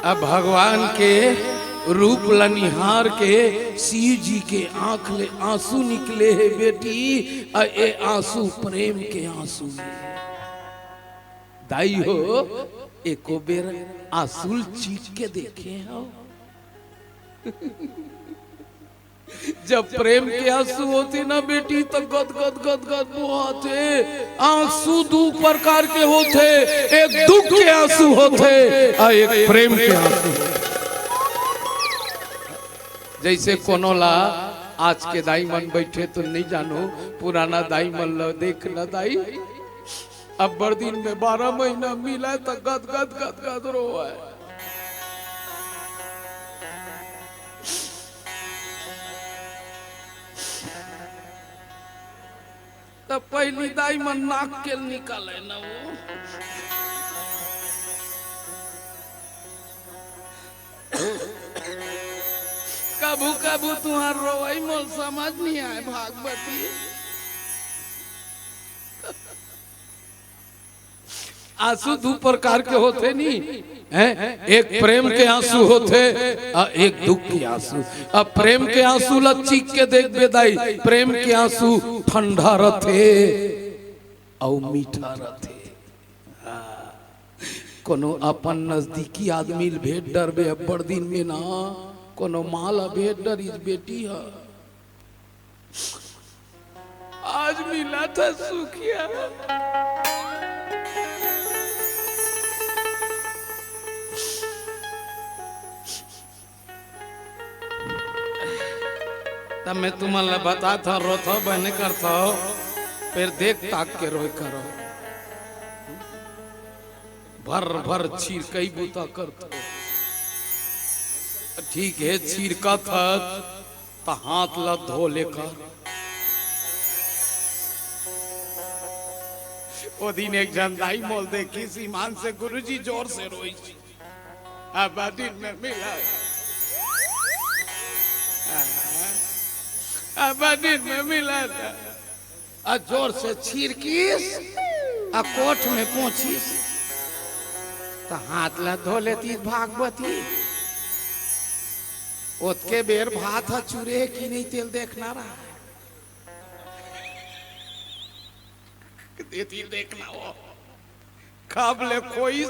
अब भगवान के रूप लनिहार के शिव जी के आंख ले आंसू निकले है बेटी। ए आंसू प्रेम के आंसू। दाई हो एको बेर आंसू चीख के देखे हो। जब प्रेम के आंसू होते ना बेटी तो गद गद गद गद बहाते। आंसू दो प्रकार के होते, एक दुख के आंसू होते और एक प्रेम के आंसू। जैसे कोनो ला आज के दाई मन बैठे तो नहीं जानो, पुराना दाई मन ला देख ना दाई, अब बड़ दिन में 12 महीना मिला तो गद गद गद गद रोआ है। तो पहली दाई मन नाक के निकाले ना वो। कबू कबू तुम्हार रोवाई मोल समझ नहीं आए भागवती। आंसू दो प्रकार के होते नहीं हैं, एक प्रेम के आंसू होते और एक दुख के आंसू। अब प्रेम के आंसू ला चीख के देख बेदाई, प्रेम के आंसू ठंडा रहते और मीठा रहते। कोनो अपन नजदीकी आदमी भेंट डरबे अब बड़ दिन में ना, कोनो माला भेंट डर इस बेटी है। आज मिला था सुखिया, तब मैं तुम्हारा बता था रोता बहने करता हो, फिर देख ताक के रोई करो। भर भर चीर कई बूता करता। ठीक है चीर का था तो हाथ ला धो लेकर। वो दिन एक जनदाई मोल देखी सीमान से गुरुजी जोर से रोई। अब दिन में मिला, अब दिन में मिला था। आ जोर से छिड़कीस आ कोठ में पहुंचीस तो हाथ ला धो लेती भागवती ओतके बेर भात है चूरे की नहीं तेल देखना रहा देती देखना वो काबले कोई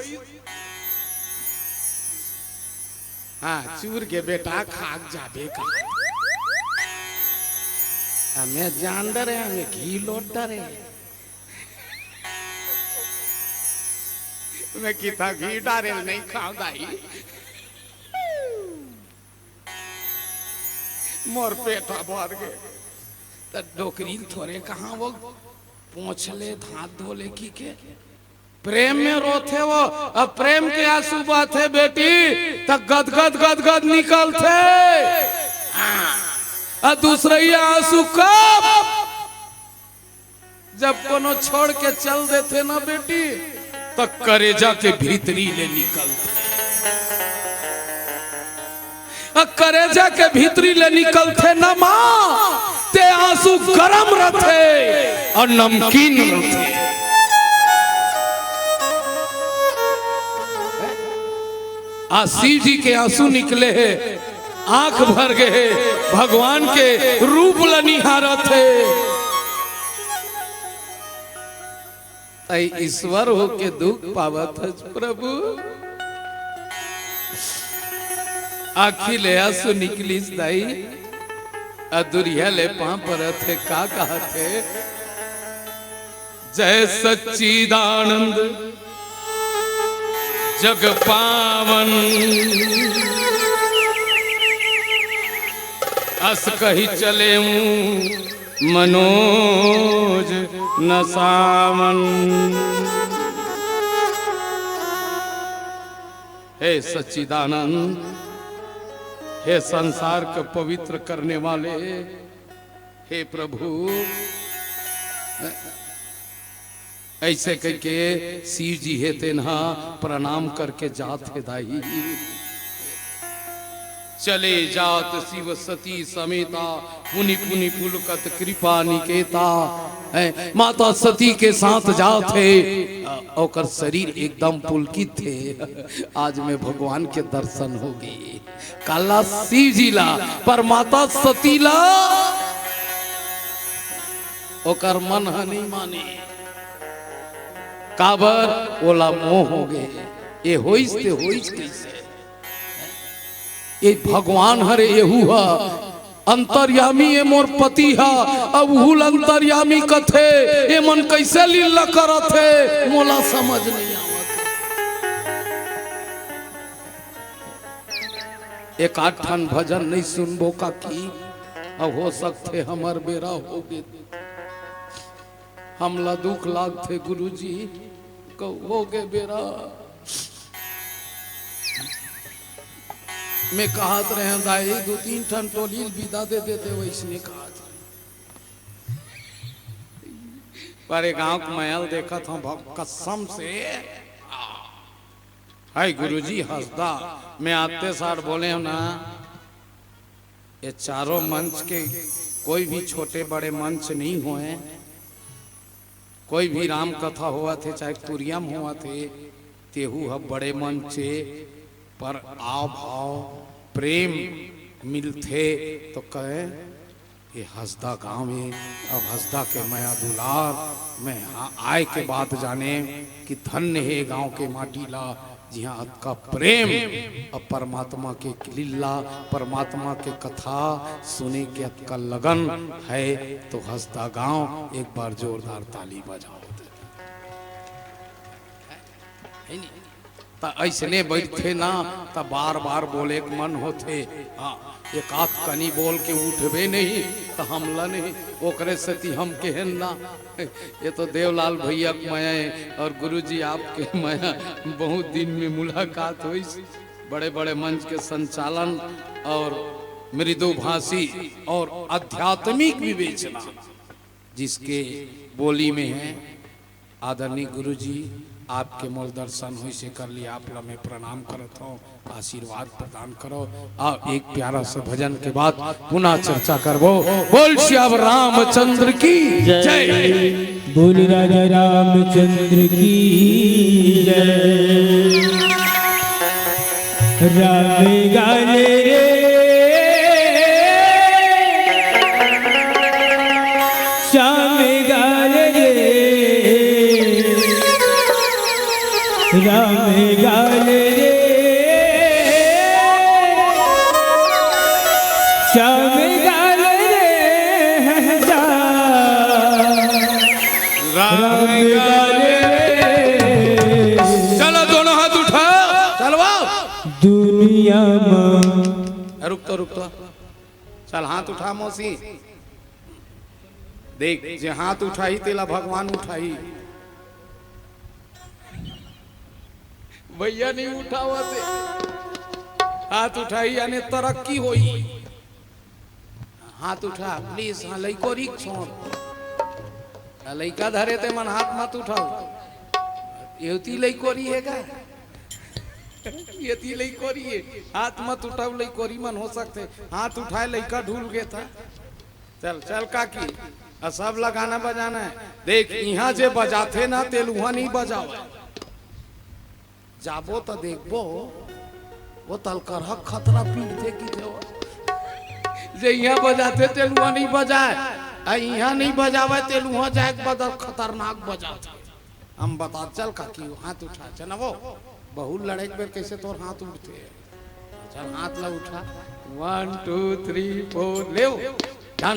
हाँ चूर के बेटा खाक जाबे का हमें जान डरे हमें घी लोट डरे मैं किता घी डारे नहीं खाऊ दाई मोर पेटा भर गए तो डोकरी थोड़े कहाँ वो पोंछ ले हाथ धो ले की के प्रेम में रोते वो अब प्रेम के आंसू बहते बेटी तो गदगद गदगद निकलते और दूसरे ये आंसू कब जब कोनो छोड़ के चल देते ना बेटी तो करेजा के भीतरी ले निकलते करेजा के भीतरी ले निकलते न मां ते आंसू गरम रहते और नमकीन रहते शिव जी के आंसू निकले हैं आंख भर गए भगवान के रूप लनिहारा थे ईश्वर हो के दुख पावत है प्रभु आखी ले आंसू निकली दाई अदुरिया ले पां पर थे का कहा थे जय सच्चिदानंद जग पावन अस कही चले मनोज न सावन हे सच्चिदानंद हे संसार को पवित्र करने वाले हे प्रभु ऐसे करके शिव जी है तेना प्रणाम करके जात है दाई चले जात शिव सती समेता पुनि पुनि पुलकत कृपा निकेता है माता सती के साथ जाते और शरीर एकदम पुलकित थे आज में भगवान के दर्शन होगी काला शिव जी ला पर माता सती ला ओकर मन नहीं माने काबर ओला मोह हो गए ये होइस ते होइस कैसे ये भगवान हरे येहू हा अंतर्यामी ये मोर पति हा अब हुल अंतर्यामी कथे ये मन कैसे लीला करथे मोला समझ नहीं आवत एक आठन भजन नहीं सुनबो का की अब हो सकते हमर बेरा हो गए हमला दुख लागते गुरुजी को हो गए बेरा मैं कहत रहे दाई दो तीन ठन टोली विदा दे देते वैसने कहा पर गांव का महल देखा था कसम से हाय गुरुजी हंसदा मैं आते सार बोले ना ये चारों मंच के कोई भी छोटे बड़े मंच नहीं हुए कोई भी राम कथा हुआ थे चाहे तुरियम हुआ थे तेहू ह बड़े मंचे पर आव भाव प्रेम मिलते तो कहे ये हंसदा गांव में अब हंसदा के माया दुलार मैं आए के बात जाने कि धन्य है गांव के माटी ला जिहाँ का प्रेम और परमात्मा के लीला परमात्मा के कथा सुने के का लगन है तो हंसदा गांव एक बार जोरदार ताली बजाओ ऐसने बैठे ना तो बार बार बोले के मन होते हाँ एक आध कनी बोल के उठबे नहीं तो हमला नहीं ओकरे सती हम केहन ना ये तो देवलाल भैया के माया और गुरुजी आपके माया बहुत दिन में मुलाकात हुई बड़े बड़े मंच के संचालन और मृदुभाषी और आध्यात्मिक विवेचना जिसके बोली में है आदरणीय गुरुजी आपके मूल दर्शन हुई से कर लिया, आप में प्रणाम करत हो, आशीर्वाद प्रदान करो। और एक प्यारा सा भजन के बाद पुनः चर्चा करबो। बोल श्याम रामचंद्र की जय। बोल राजा रामचंद्र की जय। राम गाले श्याम गाले राम गाले श्याम गाले राम गाले। चलो दोनों हाथ उठा, चलवाओ। दुनिया में रुक तो चल, हाथ उठा मौसी। देख जे हाथ उठाई तेला भगवान उठाई। भैया नहीं उठावा थे, हाथ उठाई यानी तरक्की होई। हाथ उठा प्लीज। हाँ लइको रिक छोड़, लइका धरे ते मन हाथ मत उठाओ। येती लइकोरी है का? येती लइकोरी है, हाथ मत उठाओ। लइकोरी मन हो सकते, हाथ उठाए लइका ढूल गया था। चल चल काकी, सब लगाना बजाना है। देख यहाँ जे बजाते ना तेल वहाँ नहीं बजाओ। जाबो तो देखबो वो तलकर खतरा पीट दे की जे यहाँ बजाते तेल वहाँ नहीं बजाए, यहाँ नहीं बजावे तेल वहाँ जाए बदल खतरनाक बजाते। हम बता चल काकी हाथ उठा। चल वो बहुत लड़े बेर कैसे तोर हाथ उठते हैं। चल हाथ ला उठा। 1 2 3 4 ले डन।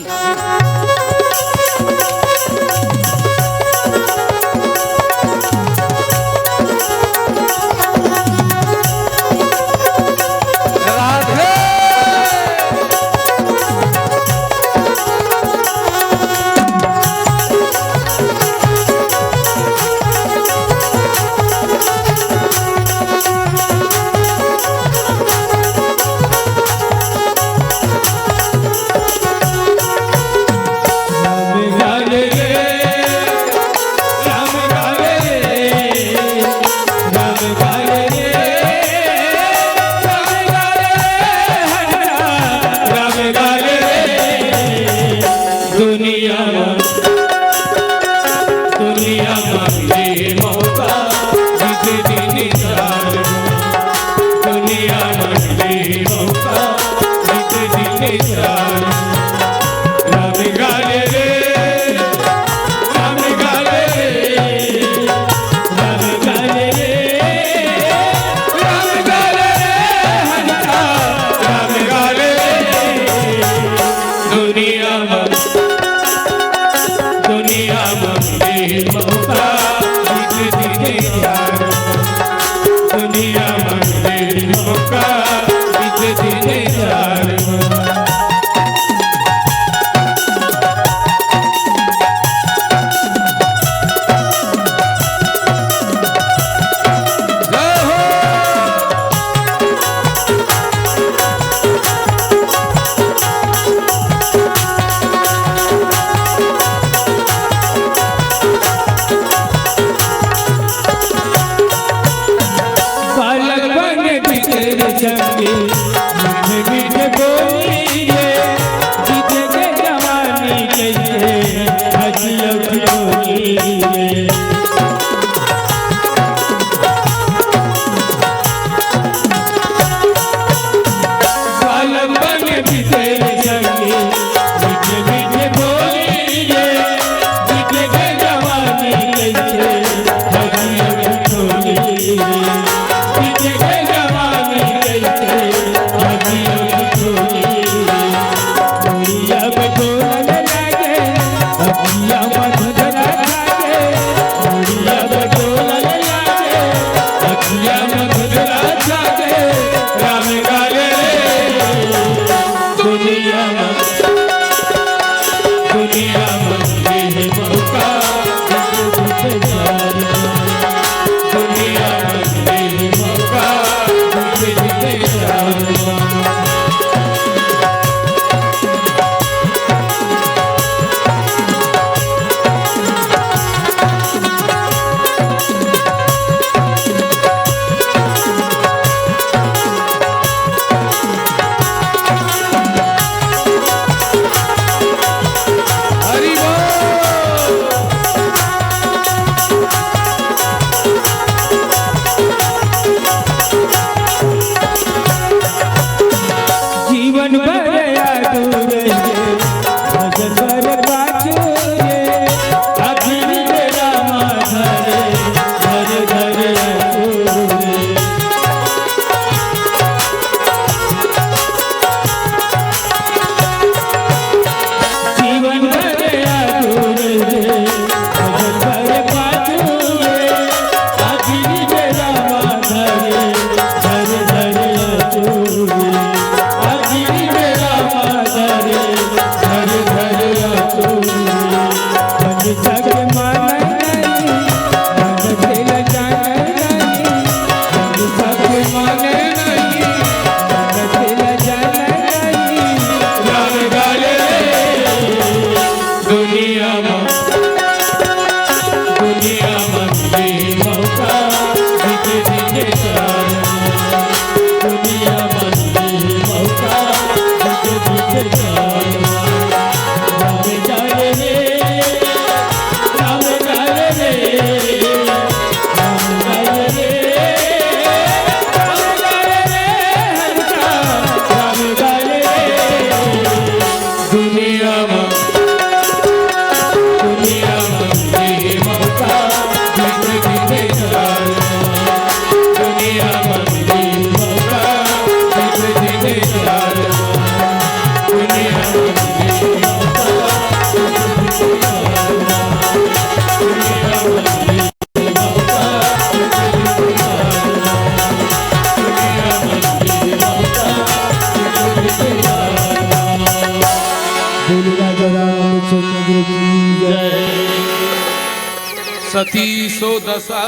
सो दशा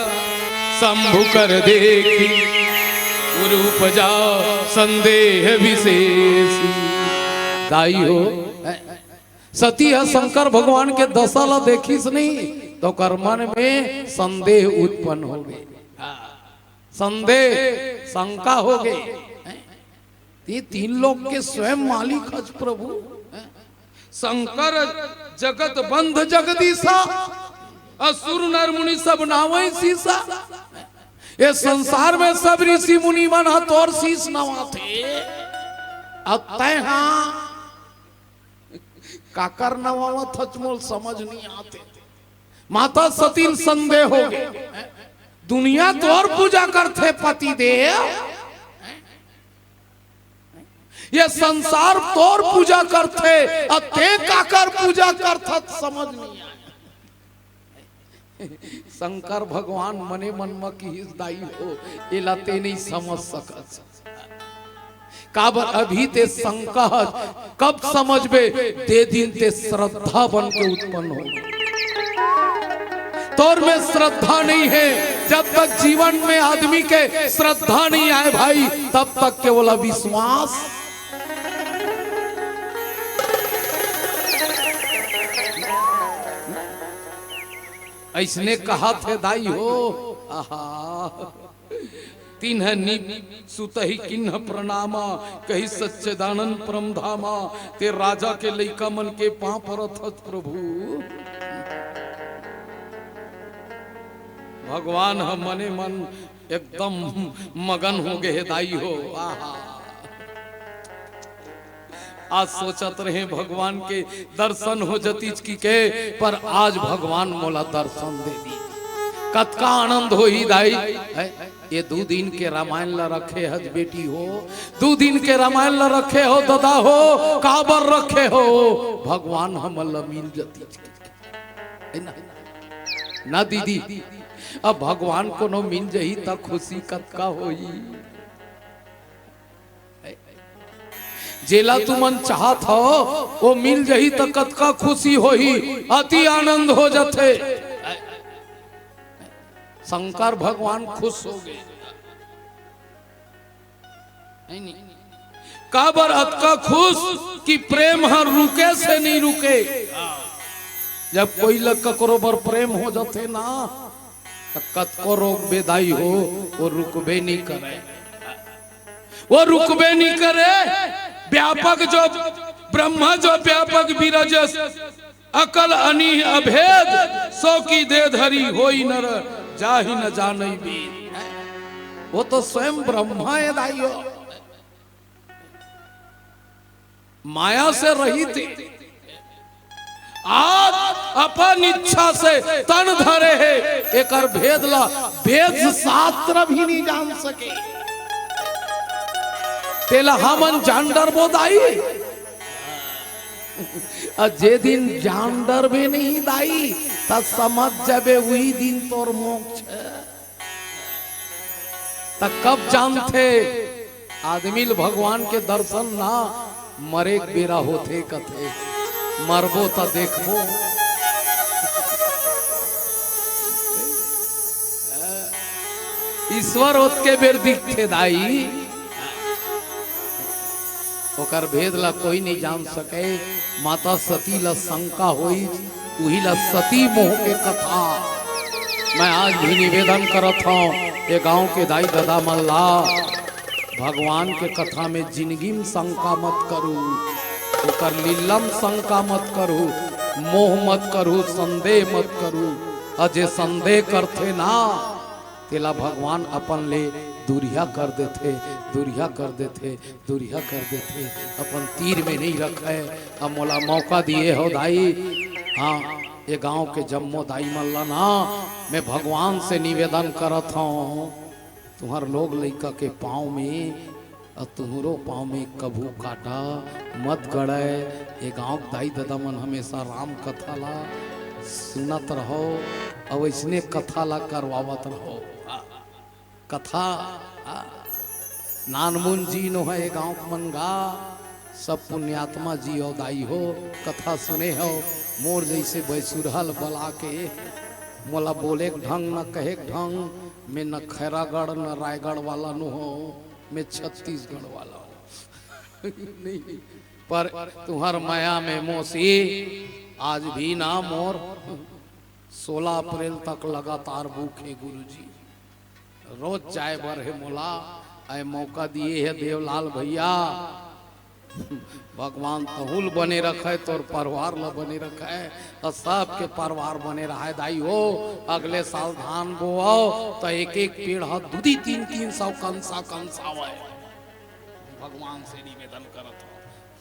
शंभु कर देखी रूप जा संदेह विशेष। दाई हो सती है शंकर भगवान के दशा ला देखीस नहीं तो कर मन में संदेह उत्पन्न हो गए, संदेह शंका हो गए। ये तीन लोग के स्वयं मालिक हज प्रभु शंकर जगत बंध जगदीशा असुर नर मुनि सब नावई सीसा। ये संसार में सब ऋषि मुनि मन तोर शीश नवा थे हाँ काकर नवा थचमोल समझ नहीं आते। माता सती संदेह हो गए दुनिया तोर पूजा करते पति देव, ये संसार तोर पूजा करते ते काकर पूजा करता समझ नहीं आया। शंकर भगवान मने मन में की दाई हो ये लाते नहीं समझ सकत काबर अभी ते शंका कब समझ बे दे दिन ते श्रद्धा बन के उत्पन्न हो। तोर में श्रद्धा नहीं है, जब तक जीवन में आदमी के श्रद्धा नहीं आए भाई तब तक केवल विश्वास। ऐसने कहा थे दाई हो आहा तिन्ह सुतहि किन्ह प्रणामा कही सच्चिदानंद परम धामा ते राजा के लइका मन के पांव परत प्रभु। भगवान हम मने मन एकदम मगन हो गए दाई हो आहा। आज सोचत रहे भगवान के दर्शन हो जतीज की के पर आज भगवान मोला दर्शन दे दी कतका आनंद हो ही दाई है। ये 2 दिन के रामायण ला रखे हज बेटी हो, 2 दिन के रामायण ला रखे हो दादा हो काबर रखे हो भगवान हम मिल जती ना दीदी। अब भगवान को नो मिल जही तक खुशी कतका होई। जेला तुमन चाहत हो वो मिल जही तक कतका खुशी होही, अति आनंद हो जाते। शंकर भगवान खुश हो गए काबर अतका खुश कि प्रेम हर रुके से नहीं रुके। जब कोई लग ककरो बर प्रेम हो जाते ना तो कतको रोग बेदाई हो वो रुकबे नहीं करे, वो रुकबे नहीं करे। व्यापक जो ब्रह्मा जो व्यापक विरजस अकल अनी अभेद सो की दे धरी होई नर जाहि न जाने भी। वो तो स्वयं ब्रह्मा है दाइयो, माया से रहित आज अपन इच्छा से तन धरे है। एक भेद ला वेद शास्त्र भी नहीं जान सके तेला हमन जानडर बोदाई। जे दिन जानडर भी नहीं दाई तब समझ जाबे वही दिन तोर मोक्ष। तब कब जानते आदमी भगवान के दर्शन ना मरे बेरा होते कथे मरबो तो देखबो। ईश्वर होत के बेर दिखते दाई ओकर भेद ला कोई नहीं जान सके। माता सती ला शंका होई वही ला सती मोह के कथा मैं आज भी निवेदन करत हूँ। ये गांव के दाई दादा मल्ला भगवान के कथा में जिंदगी में शंका मत करू, ओकर लीलम शंका मत करू, मोह मत करू, संदेह मत करू। अजे संदेह करते ना तेला भगवान अपन ले दूरिया कर देते, दूरिया कर देते, दूरिया कर देते। अपन तीर में नहीं रखे। अब मोला मौका दिए हो दाई। हाँ ये गांव के जम्मो दाई मल्ला ना मैं भगवान से निवेदन करत हूँ तुम्हार लोग लइका के पाँव में और तुम्हारो पाँव में कभू काटा मत गड़े। ये गांव दाई दादा मन हमेशा राम कथा ला सुनत रहो और इसने कथा ला करवावत रहो। कथा नानमुन जी नो है गांव मनगा सब पुण्यात्मा जी हो दाई हो कथा सुने हो। मोर जैसे बैसुरहल बला के मोला बोले के ढंग न कहे के ढंग, मैं न खैरागढ़ न रायगढ़ वाला न हो, मैं छत्तीसगढ़ वाला हूँ। नहीं पर तुम्हार माया में मौसी आज भी ना मोर 16 अप्रैल तक लगातार भूखे गुरुजी, रोज चाय बर है मोला आए मौका दिए है देवलाल भैया। भगवान तहुल बने रखे तोर परिवार ल बने रखे और सबके परिवार बने रहे दाई हो। अगले साल धान बोओ तो एक एक पेड़ ह 2-300 कंसा कंसावे। भगवान से निवेदन करत हो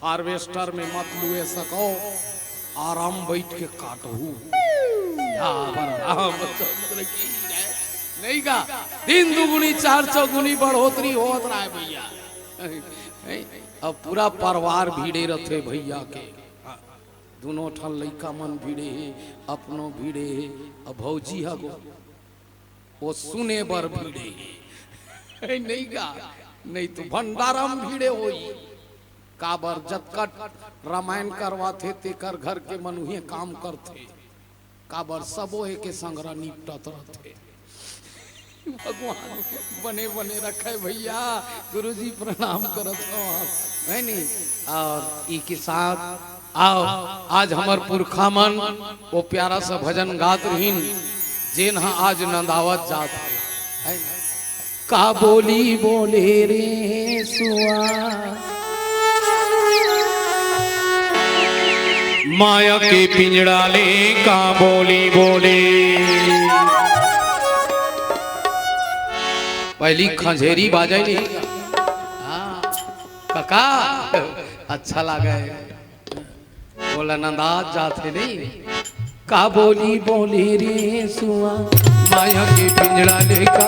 हार्वेस्टर में मत लुए सको, आराम बैठ के काटू या रामचंद्र की जय। नहीं का दिन दुगुनी 4 चौगुनी बढ़ोतरी होत रहा है भैया। अब पूरा परिवार भीड़े रहते भैया के, दोनों ठन लइका मन भीड़े अपनो भीड़े। अब भौजी हगो वो सुने बर भीड़े नहीं का, नहीं तो भंडारा में भीड़े होई काबर जतकट रामायण करवाते तेकर घर के मनुहे काम करते काबर सबो के संग्रह निपटत रहते। भगवान बने बने रखे भैया। गुरुजी प्रणाम करत हो है नी। और ई के साथ आओ आज हमार पुरखा मन वो प्यारा सा भजन गात रहीन जेन आज नंदावत जात है। का बोली बोले रे सुआ माया के पिंजड़ा ले, का बोली बोले। पहली खंजेरी बाजे काका अच्छा लगे बोला नंदाज जाते नहीं। का बोली बोली रे सुआ माया के पिंजड़ा ले, का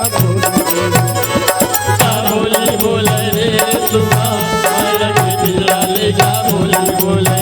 बोली बोले रे सुआ माया के पिंजड़ा ले, का बोली बोले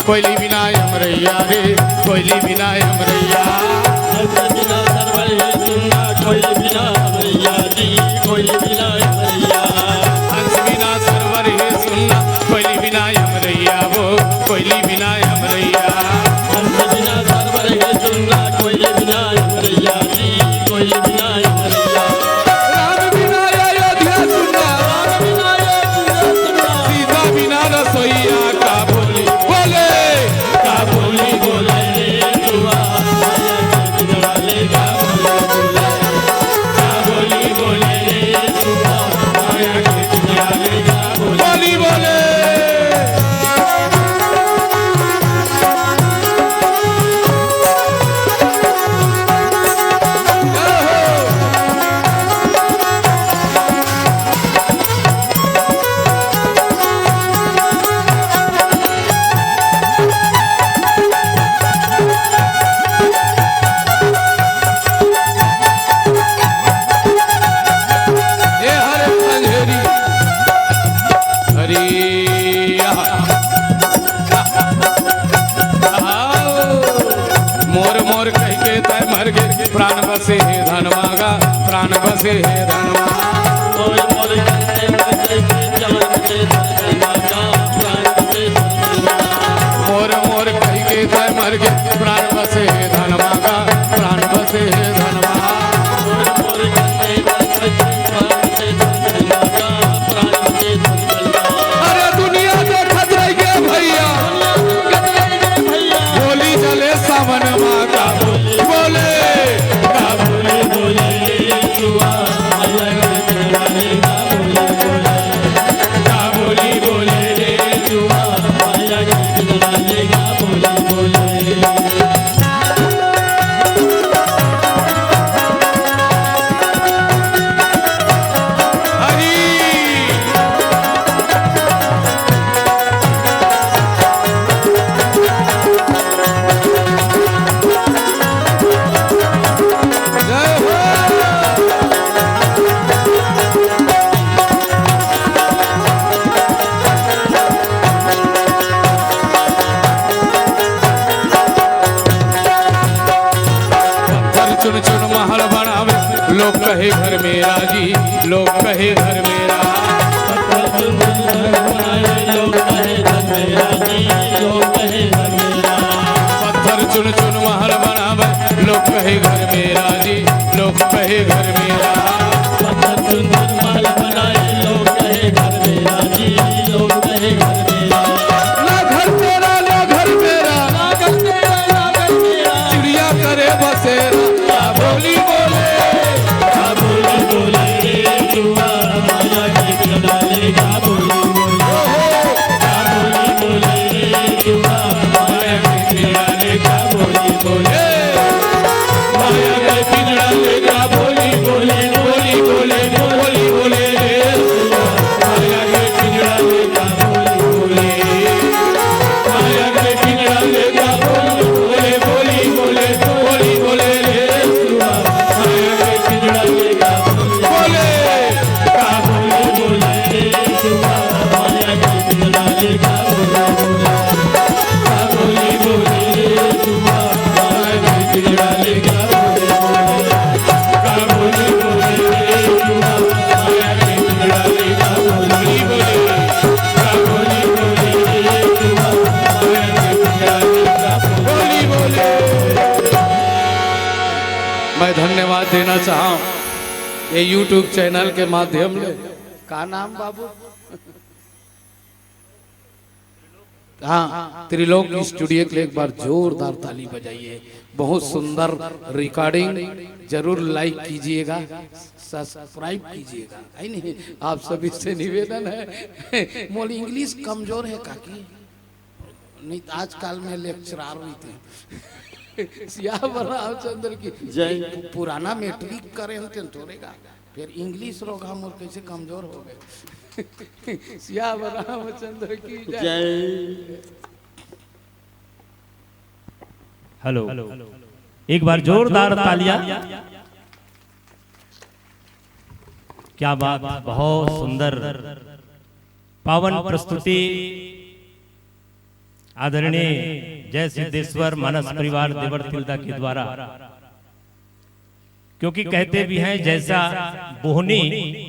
कोयली बिना अमरैया रे, कोयली बिना अमरैया। कोयली बिना अमरैया रे, कोयली बिना अमरैया। हंस बिना सरवर है सुनना, कोयली बिना अमरैया वो, कोयली बिना अमरैया। हंस बिना सरवर है सुनना, कोयली बिना अमरैया रे, कोयली बिना अमरैया। राम बिना अयोध्या सुनना, राम बिना अयोध्या सुनना। सीता बिना रसोईया, का बोली बोले रे सुआ माया के पिंजड़ा ले, का बोली बोले रे सुआ माया के पिंजड़ा ले, का बोली बोले। मोर मोर कह के तय मर गे, प्राण बसे है धनवागा, प्राण बसे है धनवा। मोर मोर कह के जान के धनवागा, प्राण बसे महल बनावे लोग कहे घर मेरा जी, लोग कहे घर मेरा। पत्थर चुन चुन बनाए लोग कहे घर मेरा जी, लोग कहे घर मेरा। पत्थर चुन चुन महल बनावे लोग कहे घर मेरा जी, लोग कहे घर मेरा। पत्थर चुन चुन महल बनाए लोग कहे घर मेरा जी, लोग कहे घर मेरा। ना घर तेरा ना घर मेरा, ना घर तेरा ना घर मेरा, चिड़िया करे बसेरा। क्या बोली बोले, क्या बोली बोले रे जुआ माया के किनारे। क्या बोली बोले, क्या बोली बोले रे जुआ माया के किनारे। क्या बोली बोले, माया के पिंजड़ा ले जा बोली बोले, बोली बोले बोली बोले रे सुआ। माया के पिंजड़ा ले जा बोली बोले, माया के पिंजड़ा ले जा बोली बोले, बोली बोले बोली बोले रे सुआ। माया के पिंजड़ा ले जा बोले। क्या बोली बोले रे जुआ माया के किनारे। क्या बोली बोले, क्या बोली बोले रे जुआ माया के किनारे। क्या बोली बोले, क्या बोली बोले रे जुआ माया के किनारे। क्या बोली बोले, क्या बोली बोले रे जुआ माया के किनारे। क्या बोली बोले। मैं धन्यवाद देना चाहूँ ये YouTube चैनल के माध्यम से। का नाम बाबू? हाँ, त्रिलोक स्टूडियो के लिए एक बार जोरदार ताली बजाइए। बहुत सुंदर रिकॉर्डिंग, जरूर लाइक कीजिएगा, सब्सक्राइब कीजिएगा। है नहीं, आप सभी से निवेदन है। मोली इंग्लिश कमजोर है काकी, नहीं तो आजकल में लेक्चरार हुई थे। सियावर रामचंद्र की जय। पुराना मैट्रिक करे हम तेन तोड़ेगा, फिर इंग्लिश रोग हम कैसे कमजोर हो गए। सियावर रामचंद्र की जय। जय। हेलो, एक बार जोरदार तालियां। क्या बात, बहुत सुंदर पावन प्रस्तुति आदरणीय जय सिद्धेश्वर मानस परिवार देवर तिलदा के द्वारा। क्योंकि कहते भी हैं जैसा बोहनी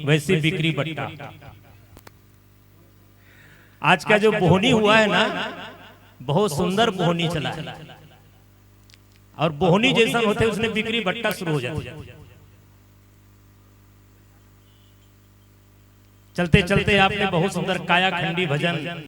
वैसी बिक्री बट्टा। आज का जो बोहनी हुआ है ना, बहुत सुंदर बोहनी चला है, और बोहनी जैसा होते उसने बिक्री बट्टा शुरू हो जाती है। चलते चलते आपने बहुत सुंदर काया खंडी भजन